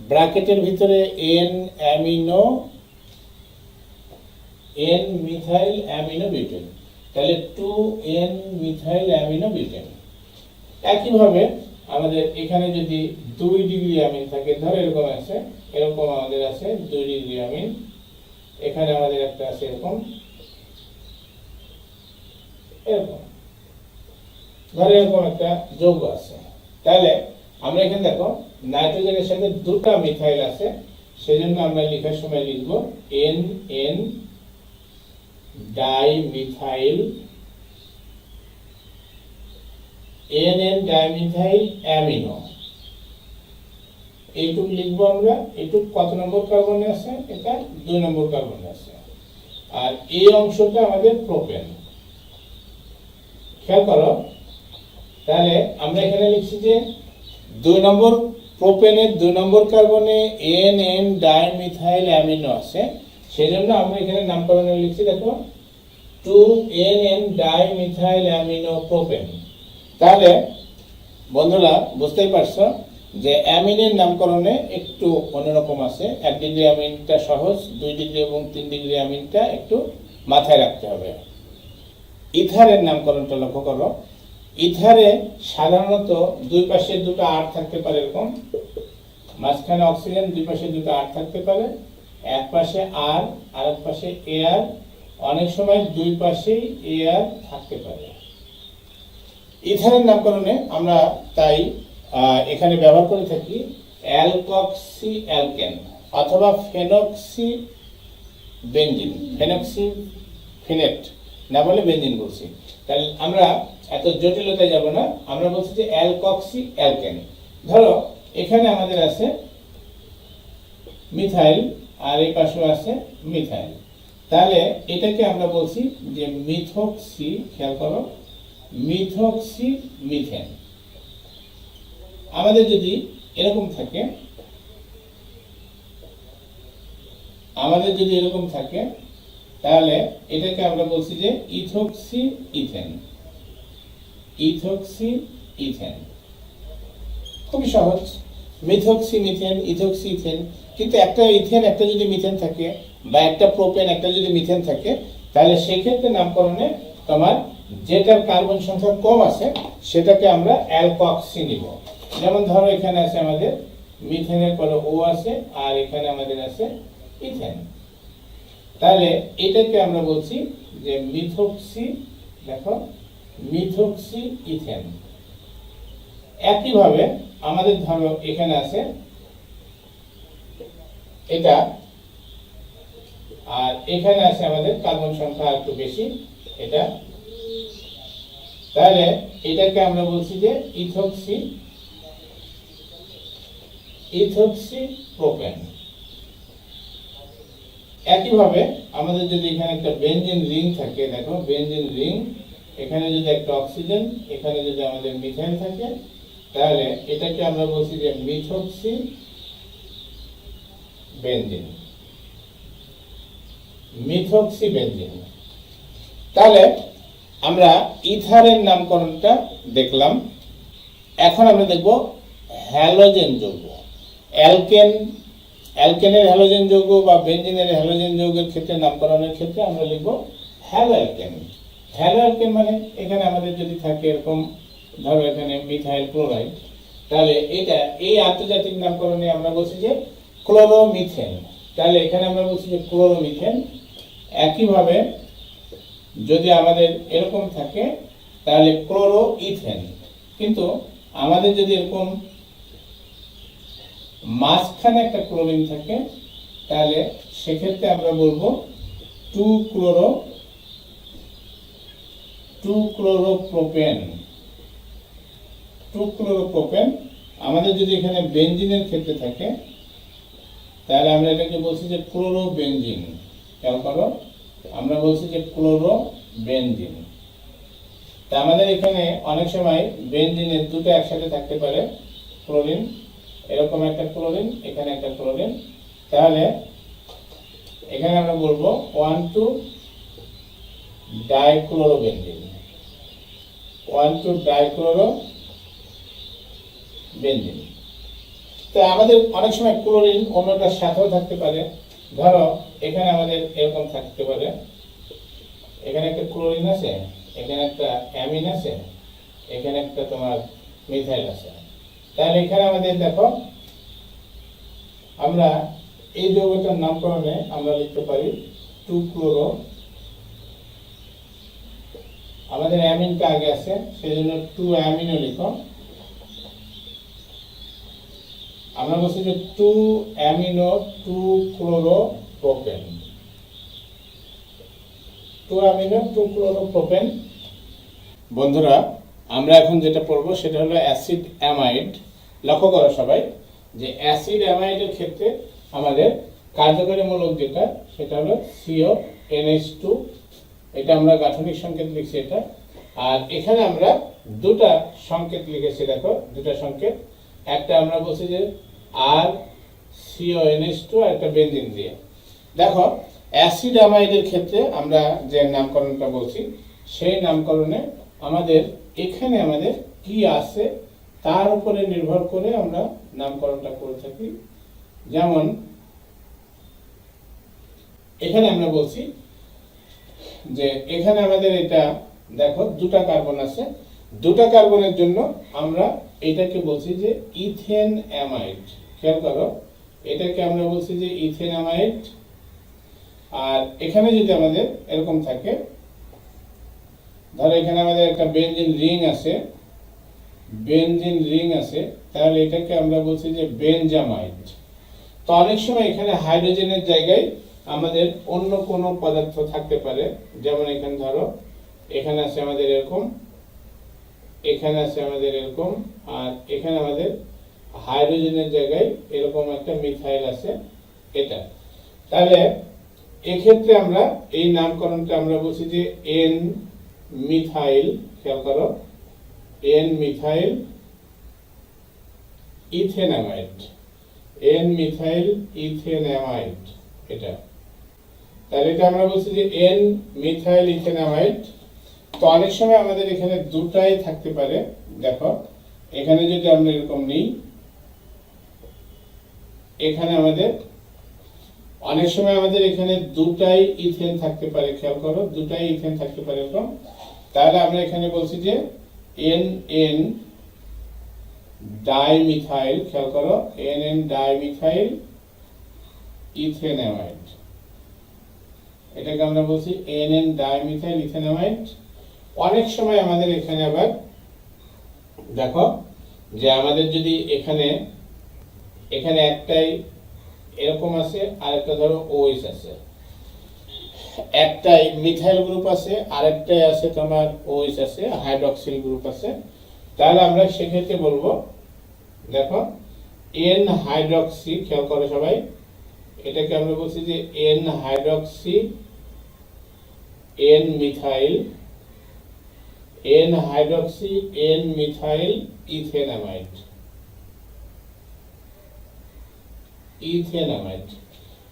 ব্র্যাকেটের ভিতরে N amino, N methyl amino butane, তাহলে 2 এন মিথাইল অ্যামিনো বিউটেন। একইভাবে আমাদের এখানে যদি 2 ডিগ্রি অ্যামিন থাকে, ধরো এরকম আছে, এরকম আমাদের আছে 2 ডিগ্রি অ্যামিন, এখানে আমাদের একটা আছে এরকম, এরকম ধরো এরকম একটা যৌগ আছে। তাহলে আমরা এখানে দেখো নাইট্রোজেনের সাথে 2টা মিথাইল আছে, সেজন্য আমরা লেখার সময় লিখব N N dimethyl, N N dimethyl amino, এইটুকু লিখবো আমরা। এইটুকু কত নম্বর কার্বনে আছে? এটা 2 নম্বর কার্বনে আছে। আর এই অংশটা আমাদের প্রোপেন, খেয়াল করো। তাহলে আমরা এখানে লিখছি যে 2 নম্বর প্রোপেনের 2 নম্বর কার্বনে এন এন ডাইমিথাইল অ্যামিনো আছে, সেজন্য আমরা এখানে নামকরণে লিখছি দেখো 2 N N dimethyl amino propane. তাহলে বন্ধুরা বুঝতেই পারছো যে অ্যামিনের নামকরণে একটু অন্যরকম আছে। 1 ডিগ্রি অ্যামিনটা সহজ, 2 ডিগ্রি এবং 3 ডিগ্রি অ্যামিনটা একটু মাথায় রাখতে হবে। ইথারের নামকরণটা লক্ষ্য করো। ইথারে সাধারণত 2 পাশে 2টা আর থাকতে পারে, এরকম মাঝখানে অক্সিজেন, 2 পাশে 2টা আর থাকতে পারে, এক পাশে আর আর এক পাশে এয়ার, অনেক সময় 2 পাশেই এয়ার থাকতে পারে। ইথারের নামকরণে আমরা তাই এখানে ব্যবহার করে থাকি অ্যালকক্সি অ্যালকেন অথবা ফেনক্সি বেনজিন, ফেনক্সি ফিনেট না বলে বেনজিন বলছি। তাহলে আমরা এত জটিলতায় যাব না, আমরা বলছি যে অ্যালকক্সি অ্যালকেন। ধরো এখানে আমাদের আছে মিথাইল আর এই পাশে আছে মিথাইল, তাহলে এটাকে আমরা বলছি যে মিথক্সি, খেয়াল করো মিথক্সি মিথেন। আমাদের যদি এরকম থাকে, আমাদের যদি এরকম থাকে তাহলে এটাকে আমরা বলছি যে ইথক্সি ইথেন, ইথক্সি ইথেন। খুবই সহজ, মিথক্সি মিথেন, ইথক্সি ইথেন। কিন্তু একটা ইথেন একটা যদি মিথেন থাকে বা একটা প্রোপেন একটা যদি মিথেন থাকে, তাহলে সেই ক্ষেত্রে নামকরণে তোমার যেটার কার্বন সংখ্যা কম আছে সেটাকে আমরা অ্যালকক্সি নিব। যেমন ধরো এখানে আছে আমাদের মিথেনের পরে ও আছে আর এখানে আমাদের আছে ইথেন, তাহলে এটাকে আমরা বলছি যে মিথক্সি, দেখো মিথক্সি ইথেন। একইভাবে আমাদের ধরো এখানে আছে এটা, আর এখানে আছে আমাদের কার্বন সংখ্যা একটু বেশি এটা, তাহলে এটাকে আমরা বলছি যে ইথক্সি, ইথক্সি প্রোপেন। একইভাবে আমাদের যদি এখানে একটা বেনজিন রিং থাকে, দেখো বেনজিন রিং, এখানে যদি একটা অক্সিজেন, এখানে যদি আমাদের মিথাইল থাকে, তাহলে এটাকে আমরা বলছি যে মিথক্সি বেনজিন, মিথক্সি বেঞ্জিন। তাহলে আমরা ইথারের নামকরণটা দেখলাম। এখন আমরা দেখব হ্যালোজেন যৌগ। অ্যালকেনের হ্যালোজেন যৌগ বা বেঞ্জিনের হ্যালোজেন যৌগের ক্ষেত্রে নামকরণের ক্ষেত্রে আমরা লিখব হ্যালো অ্যালকেন। হ্যালো অ্যালকেন মানে এখানে আমাদের যদি থাকে এরকম, ধরো এখানে মিথাইল ক্লোরাইড, তাহলে এটা এই আন্তর্জাতিক নামকরণে আমরা বলছি যে ক্লোরোমিথেন। তাহলে এখানে আমরা বলছি যে ক্লোরোমিথেন। একইভাবে যদি আমাদের এরকম থাকে তাহলে ক্লোরো ইথেন। কিন্তু আমাদের যদি এরকম মাঝখানে একটা ক্লোরিন থাকে তাহলে সেক্ষেত্রে আমরা বলবো 2-ক্লোরোপ্রোপেন। আমাদের যদি এখানে বেঞ্জিনের ক্ষেত্রে থাকে তাহলে আমরা এটাকে বলছি যে ক্লোরোবেঞ্জিন। খেয়াল করো, আমরা বলছি যে ক্লোরোবেঞ্জিন। তা আমাদের এখানে অনেক সময় বেঞ্জিনের দুটো একসাথে থাকতে পারে, ক্লোরিন, এরকম একটা ক্লোরিন, এখানে একটা ক্লোরিন, তাহলে এখানে আমরা বলবো 1,2-ডাইক্লোরোবেঞ্জিন। 1,2-ডাইক্লোরোবেঞ্জিন। তো আমাদের অনেক সময় ক্লোরিন অন্যটার সাথেও থাকতে পারে। ধরো এখানে আমাদের এরকম থাকতে পারে, এখানে একটা ক্লোরিন আছে, এখানে একটা অ্যামিন আছে, এখানে একটা তোমার মিথাইল আছে। তাহলে এখানে আমাদের দেখো, আমরা এই যৌগটার নামকরণে আমরা লিখতে পারি 2-ক্লোরো। আমাদের অ্যামিনটা আগে আছে সেই জন্য 2-অ্যামিনও লিখো। আমরা বলছি যে 2-অ্যামিনো 2-ক্লোরোপ্রোপেন। 2-অ্যামিনো 2-ক্লোরোপ্রোপেন। বন্ধুরা, আমরা এখন যেটা পড়বো সেটা হলো অ্যাসিড অ্যামাইড। লক্ষ্য করো সবাই যে অ্যাসিড অ্যামাইডের ক্ষেত্রে আমাদের কার্যকরী মূলক যেটা সেটা হলো CONH2। এটা আমরা গাঠনিক সংকেত লিখছি এটা। আর এখানে আমরা দুটা সংকেত লিখেছি, দেখো দুটা সংকেত। একটা আমরা বলছি যে আর CONH2 আর একটা বেঞ্জিন দিয়ে। দেখো অ্যাসিড অ্যামাইডের ক্ষেত্রে আমরা যে নামকরণটা বলছি সেই নামকরণে আমাদের এখানে আমাদের কি আছে তার উপরে নির্ভর করে আমরা নামকরণটা করে থাকি। যেমন এখানে আমরা বলছি যে এখানে আমাদের এটা দেখো দুটা কার্বন আছে, দুটা কার্বনের জন্য আমরা এটাকে বলছি যে ইথেন অ্যামাইড। খেয়াল করো, এটাকে আমরা বলছি যে ইথেন অ্যামাইড। আর এখানে যদি আমাদের এরকম থাকে, ধরো এখানে আমাদের একটা বেনজিন রিং আছে, তাহলে এটাকে আমরা বলছি যে বেনজামাইড। তো অনেক সময় এখানে হাইড্রোজেনের জায়গায় আমাদের অন্য কোনো পদার্থ থাকতে পারে। যেমন এখানে ধরো এখানে আছে আমাদের এরকম, এখানে আছে আমাদের এরকম, আর এখানে আমাদের হাইড্রোজেনের জায়গায় এরকম একটা মিথাইল আছে এটা। তাহলে এক্ষেত্রে আমরা এই নামকরণটা আমরা বলছি যে এন মিথাইল। খেয়াল করো, এন মিথাইল ইথেনামাইড। এন মিথাইল ইথেনামাইড এটা। তাহলে এটা আমরা বলছি যে এন মিথাইল ইথেনামাইড। তো অনেক সময় আমাদের এখানে দুটাই থাকতে পারে। দেখো এখানে যদি আমরা এরকম নিই, এখানে আমাদের অনেক সময় আমাদের এখানে দুটাই ইথেন থাকতে পারে। খেয়াল করো, দুটাই ইথেন থাকতে পারে এরকম। তাহলে আমরা এখানে বলছি যে এন ডাইমিথাইল। খেয়াল করো, এন ডাইমিথাইল ইথেনামাইড। এটাকে আমরা বলছি এন ডাইমিথাইল ইথেনামাইড। অনেক সময় আমাদের এখানে আবার দেখো যে আমাদের যদি এখানে একটাই এরকম আছে, আরেকটা ধরো OH আছে, একটাই মিথাইল গ্রুপ আছে, আরেকটাই আছে তোমার OH আছে, হাইড্রক্সিল গ্রুপ আছে। তাহলে আমরা সেক্ষেত্রে বলবো, দেখো এন হাইড্রক্সি। খেয়াল করো সবাই, এটাকে আমরা বলছি যে এন হাইড্রক্সি এন মিথাইল ইথেনামাইড।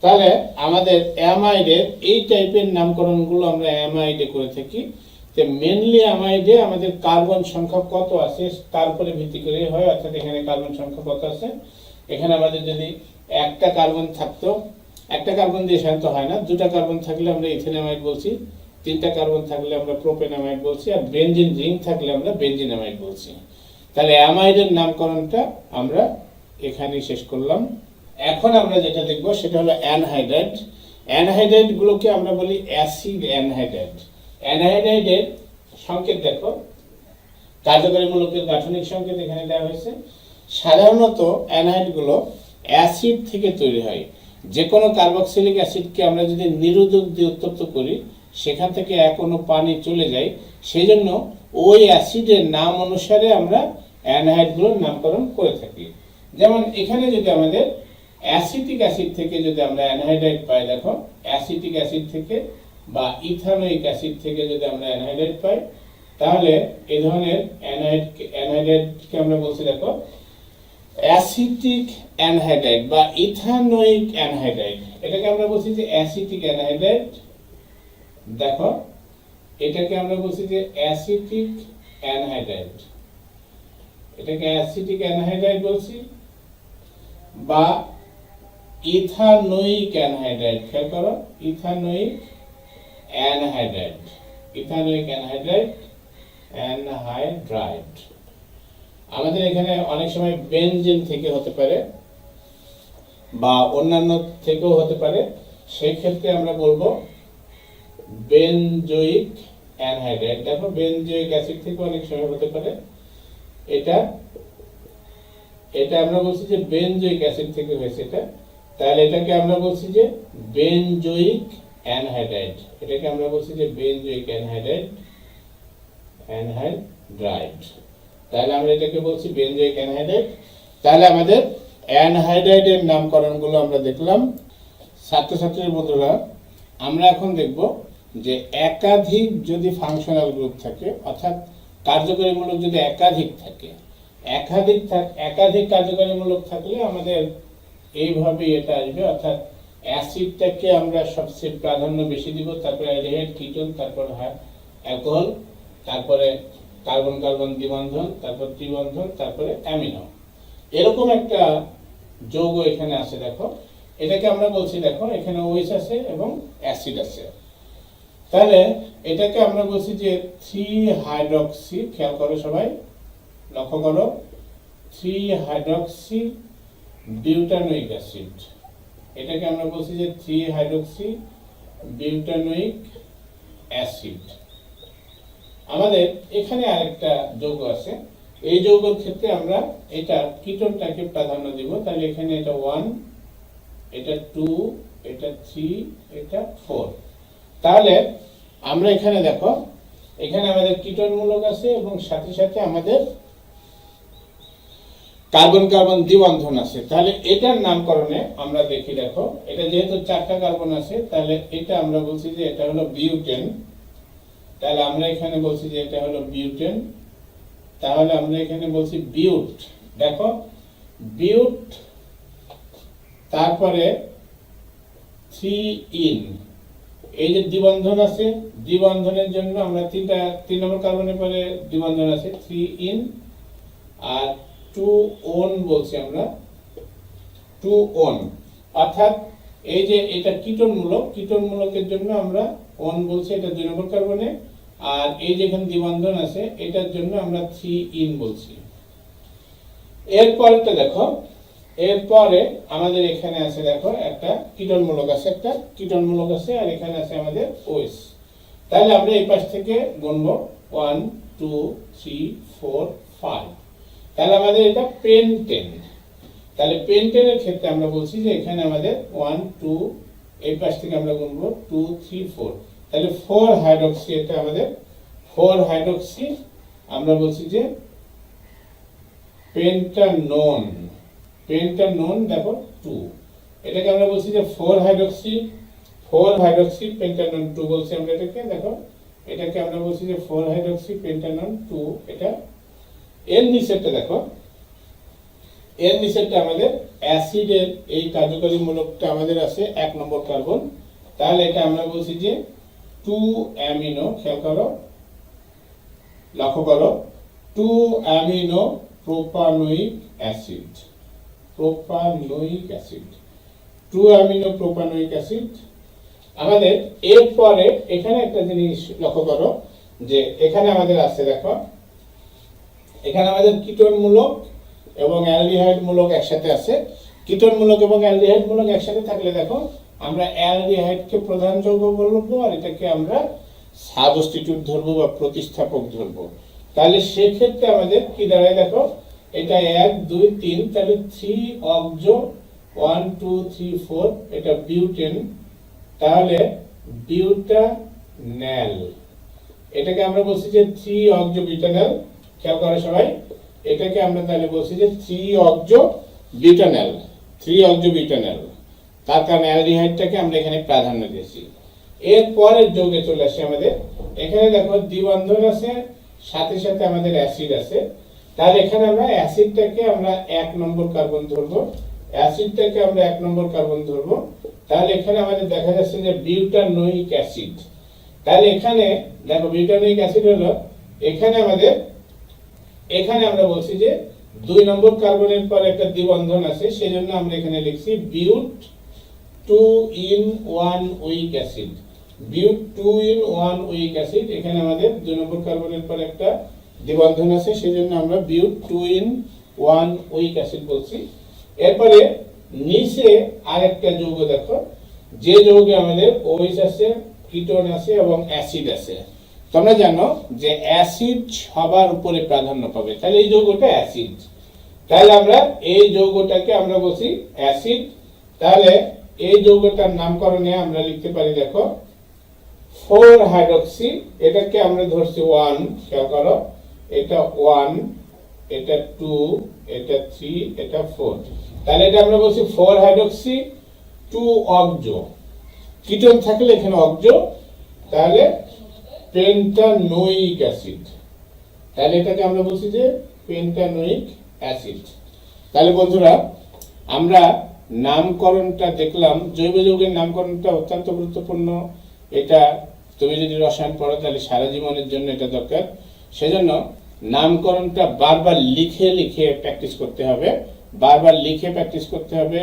তাহলে আমাদের অ্যামাইডের এই টাইপের নামকরণগুলো আমরা অ্যামাইডে করে থাকি। তো মেনলি অ্যামাইডে আমাদের কার্বন সংখ্যা কত আছে তারপরে ভিত্তি করে হয়, অর্থাৎ এখানে কার্বন সংখ্যা কত আছে। এখানে আমাদের যদি একটা কার্বন থাকতো, একটা কার্বন দিয়ে সাধারণত হয় না, দুটা কার্বন থাকলে আমরা ইথেনামাইড বলছি, তিনটা কার্বন থাকলে আমরা প্রোপেনামাইড বলছি, আর বেনজিন রিং থাকলে আমরা বেনজিনামাইড বলছি। তাহলে অ্যামাইডের নামকরণটা আমরা এখানেই শেষ করলাম। এখন আমরা যেটা দেখব সেটা হলো অ্যানহাইড্রাইড। অ্যানহাইড্রাইড গুলোকে আমরা বলি অ্যাসিড অ্যানহাইড্রাইড। অ্যানহাইড্রাইডের সংকেত দেখো, কার্যকরী মূলকের গাঠনিক সংকেত এখানে দেওয়া হয়েছে। সাধারণত অ্যানহাইড গুলো অ্যাসিড থেকে তৈরি হয়। যে কোনো কার্বক্সিলিক অ্যাসিডকে আমরা যদি নিরোধক দিয়ে উত্তপ্ত করি, সেখান থেকে এক অণু পানি চলে যায়, সেই জন্য ওই অ্যাসিডের নাম অনুসারে আমরা অ্যানহাইডগুলোর নামকরণ করে থাকি। যেমন এখানে যদি আমাদের অ্যাসিটিক অ্যাসিড থেকে যদি আমরা অ্যানহাইড্রাইড পাই, দেখো অ্যাসিটিক অ্যাসিড থেকে বা ইথানোয়িক অ্যাসিড থেকে যদি আমরা অ্যানহাইড্রাইড পাই, তাহলে এই ধরনের অ্যানহাইড্রাইডকে আমরা বলছি দেখো অ্যাসিটিক অ্যানহাইড্রাইড বা ইথানোয়িক অ্যানহাইড্রাইড। এটাকে আমরা বলছি যে অ্যাসিটিক অ্যানহাইড্রাইড। দেখো এটাকে আমরা বলছি যে অ্যাসিটিক অ্যানহাইড্রাইড, এটাকে অ্যাসিটিক অ্যানহাইড্রাইড বলছি, বা ইথানোয়িক অ্যানহাইড্রাইড। খেয়াল করো, ethanoic anhydride, ethanoic anhydride, anhydride. আমাদের এখানে অনেক সময় বেনজিন থেকে হতে পারে বা অন্যান্য থেকেও হতে পারে, সেই ক্ষেত্রে আমরা বলবো বেনজোয়িক অ্যানহাইড্রাইড। দেখো বেনজোয়িক অ্যাসিড থেকে অনেক সময় হতে পারে, এটা এটা আমরা বলছি যে বেনজোয়িক অ্যাসিড থেকে হয়েছে এটা, তাহলে এটাকে আমরা বলছি যে বেনজোয়িক অ্যানহাইড্রাইড। এটাকে আমরা বলছি যে বেনজোয়িক অ্যানহাইড্রাইড, অ্যানহাইড্রাইড। তাহলে আমরা এটাকে বলছি বেনজোয়িক অ্যানহাইড্রাইড। তাহলে আমাদের অ্যানহাইড্রাইডের নামকরণগুলো আমরা দেখলাম। ছাত্রছাত্রীর বন্ধুরা, আমরা এখন দেখব যে একাধিক যদি ফাংশনাল গ্রুপ থাকে, অর্থাৎ কার্যকরীমূলক যদি একাধিক থাকে, একাধিক কার্যকরীমূলক থাকলে আমাদের এইভাবে এটা আসবে, অর্থাৎ অ্যাসিডটাকে আমরা সবচেয়ে প্রাধান্য বেশি দিব, তারপরে অ্যালডিহাইড, কিটোন, তারপর অ্যালকোহল, তারপরে কার্বন কার্বন দ্বিবন্ধন, তারপর ত্রিবন্ধন, তারপরে অ্যামিনো। এরকম একটা যৌগ এখানে আছে। দেখো এটাকে আমরা বলছি, দেখো এখানে ওএইচ আছে এবং অ্যাসিড আছে, তাহলে এটাকে আমরা বলছি যে 3 হাইড্রক্সি। খেয়াল করো সবাই, লক্ষ্য করো, 3 হাইড্রক্সি বিউটানোয়িক অ্যাসিড। এটাকে আমরা বলছি যে 3 হাইড্রক্সি বিউটানোয়িক অ্যাসিড। আমাদের এখানে আরেকটা যৌগ আছে, এই যৌগের ক্ষেত্রে আমরা এটা কিটোনটাকে প্রাধান্য দিব, তাহলে এখানে এটা 1, এটা 2, এটা 3, এটা 4। তাহলে আমরা এখানে দেখো, এখানে আমাদের কিটোন মূলক আছে এবং সাথে সাথে আমাদের কার্বন কার্বন দ্বিবন্ধন আছে। তাহলে এটার নামকরণে আমরা দেখি, দেখো এটা যেহেতু 4টা কার্বন আছে, তাহলে এটা আমরা বলছি যে এটা হলো বিউটেন। তাহলে আমরা এখানে বলছি যে এটা হলো বিউটেন। তাহলে আমরা এখানে বলছি বিউট। দেখো বিউট, তারপরে 3 ইন, এই যে দ্বিবন্ধন আছে, দ্বিবন্ধনের জন্য আমরা 3 নম্বর কার্বনের পরে দ্বিবন্ধন আছে 3 ইন, আর 2 ওন বলছি আমরা, 2 ওন। অর্থাৎ এই যে এটা কিটোন মূলক, কিটোন মূলকের জন্য আমরা ওন বলছি, এটা 2 নম্বর কার্বনে, আর এই যে এখানে দ্বিবন্ধন আছে এটার জন্য আমরা 3 ইন বলছি। এরপরটা দেখো, এরপরে আমাদের এখানে আছে, দেখো একটা কিটোন মূলক আছে, একটা কিটোন মূলক আছে, আর এখানে আছে আমাদের ওএস। তাহলে আমরা এই পাশ থেকে গুনবো 1 2 3 4 5। তাহলে আমাদের এটা পেন্টেন। তাহলে পেন্টেনের ক্ষেত্রে আমরা বলছি যে এখানে আমাদের 1 2, এই পাশ থেকে আমরা গুনবো 2 3 4। তাহলে 4 হাইড্রক্সি, এটা আমাদের 4 হাইড্রক্সি, আমরা বলছি যে পেন্টানোন। পেন্টানোন দেখো 2, এটাকে আমরা বলছি যে 4 হাইড্রক্সি পেন্টানোন 2 বলছি আমরা এটাকে। দেখো এটাকে আমরা বলছি যে 4 হাইড্রক্সি পেন্টানোন 2। এটা এর নিচেরটা দেখো, এর নিচেরটা আমাদের অ্যাসিডের এই কার্যকরী মূলকটা আমাদের আছে 1 নম্বর কার্বন, তাহলে এটা আমরা বলছি যে 2 অ্যামিনো, খেয়াল করো, লক্ষ্য করো, 2 amino propanoic acid, propanoic acid, 2 amino propanoic acid. আমাদের এরপরে এখানে একটা জিনিস লক্ষ্য করো যে এখানে আমাদের আছে, দেখো এখানে আমাদের কিটোন মূলক এবং অ্যালডিহাইড মূলক একসাথে আছে। কিটোন মূলক এবং অ্যালডিহাইড মূলক একসাথে থাকলে দেখো আমরা অ্যালডিহাইডকে প্রধান যৌগ বলবো আর এটাকে আমরা সাবস্টিটিউট ধরবো বা প্রতিস্থাপক ধরবো। তাহলে সেক্ষেত্রে আমাদের কি দাঁড়ায়, দেখো এটা 1 2 3, তাহলে 3 অক্সো 1 2 3 4, এটা বিউটেন, তাহলে বিউটানেল, এটাকে আমরা বলছি যে 3 অক্সো বিউটানেল। খেয়াল করো সবাই, এটাকে আমরা তাহলে বলছি যে 3 অক্সো বিউটানেল, 3 অক্সো বিউটানেল। তার কারণে অ্যালডিহাইডটাকে আমরা এখানে প্রাধান্য দিয়েছি। এরপরের যৌগে চলে আসি আমাদের, এখানে দেখো দ্বিবন্ধন আছে, সাথে সাথে আমাদের অ্যাসিড আছে। তাহলে এখানে আমরা অ্যাসিডটাকে আমরা 1 নম্বর কার্বন ধরবো, অ্যাসিডটাকে আমরা 1 নম্বর কার্বন ধরবো। তাহলে এখানে আমাদের দেখা যাচ্ছে যে বিউটানোয়িক অ্যাসিড। তাহলে এখানে দেখো বিউটানোয়িক অ্যাসিড হলো, এখানে আমাদের এখানে আমরা বলছি যে 2 নম্বর কার্বনের পর একটা দ্বিবন্ধন আছে, সেজন্য আমরা এখানে লিখছি বিউট 2 in 1 week acid, বিউট 2 in 1 week acid. এখানে আমাদের 2 নম্বর কার্বনের পর একটা দ্বিবন্ধন আছে, সেজন্য আমরা বিউট 2 in 1 উইক অ্যাসিড বলছি। এরপরে নিচে আরেকটা যৌগ দেখো, যে যৌগে আমাদের OH আছে, কিটোন আছে এবং অ্যাসিড আছে। তোমরা জানো যে অ্যাসিড সবার উপরে প্রাধান্য পাবে, তাহলে এই যৌগটা অ্যাসিড। তাহলে আমরা এই যৌগটাকে আমরা বলছি অ্যাসিড। তাহলে এই যৌগটার নামকরণে আমরা লিখতে পারি, দেখো 4 হাইড্রক্সি, এটাকে আমরা ধরছি 1, খেয়াল করো, এটা 1, এটা 2, এটা 3, এটা 4। তাহলে এটা আমরা বলছি 4 হাইড্রক্সি 2 অক্সো, কিটোন থাকলে এখানে অক্সো, তাহলে পেন্টানোয়িক অ্যাসিড। তাহলে এটাকে আমরা বলছি যে পেন্টানোয়িক অ্যাসিড। তাহলে বন্ধুরা আমরা নামকরণটা দেখলাম, জৈব যৌগের নামকরণটা অত্যন্ত গুরুত্বপূর্ণ। এটা তুমি যদি রসায়ন পড়ো তাহলে সারা জীবনের জন্য এটা দরকার। সেজন্য নামকরণটা বারবার লিখে লিখে প্র্যাকটিস করতে হবে, বারবার লিখে প্র্যাকটিস করতে হবে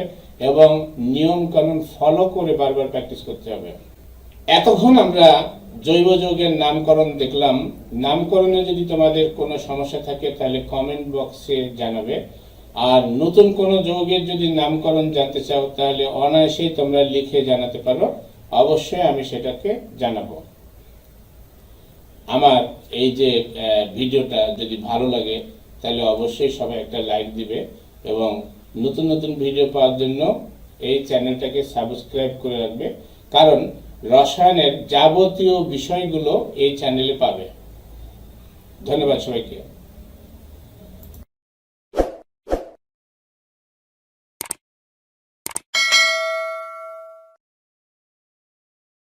এবং নিয়ম কানুন ফলো করে বারবার প্র্যাকটিস করতে হবে। এতক্ষণ আমরা জৈব যৌগের নামকরণ দেখলাম। নামকরণে যদি তোমাদের কোনো সমস্যা থাকে তাহলে কমেন্ট বক্সে জানাবে। আর নতুন কোনো যৌগের যদি নামকরণ জানতে চাও তাহলে অনায়াসেই তোমরা লিখে জানাতে পারো, অবশ্যই আমি সেটাকে জানাবো। আমার এই যে ভিডিওটা যদি ভালো লাগে তাহলে অবশ্যই সবাই একটা লাইক দিবে এবং নতুন নতুন ভিডিও পাওয়ার জন্য এই চ্যানেলটাকে সাবস্ক্রাইব করে রাখবে, কারণ রসায়নের যাবতীয় বিষয়গুলো এই চ্যানেলে পাবে। ধন্যবাদ সবাইকে।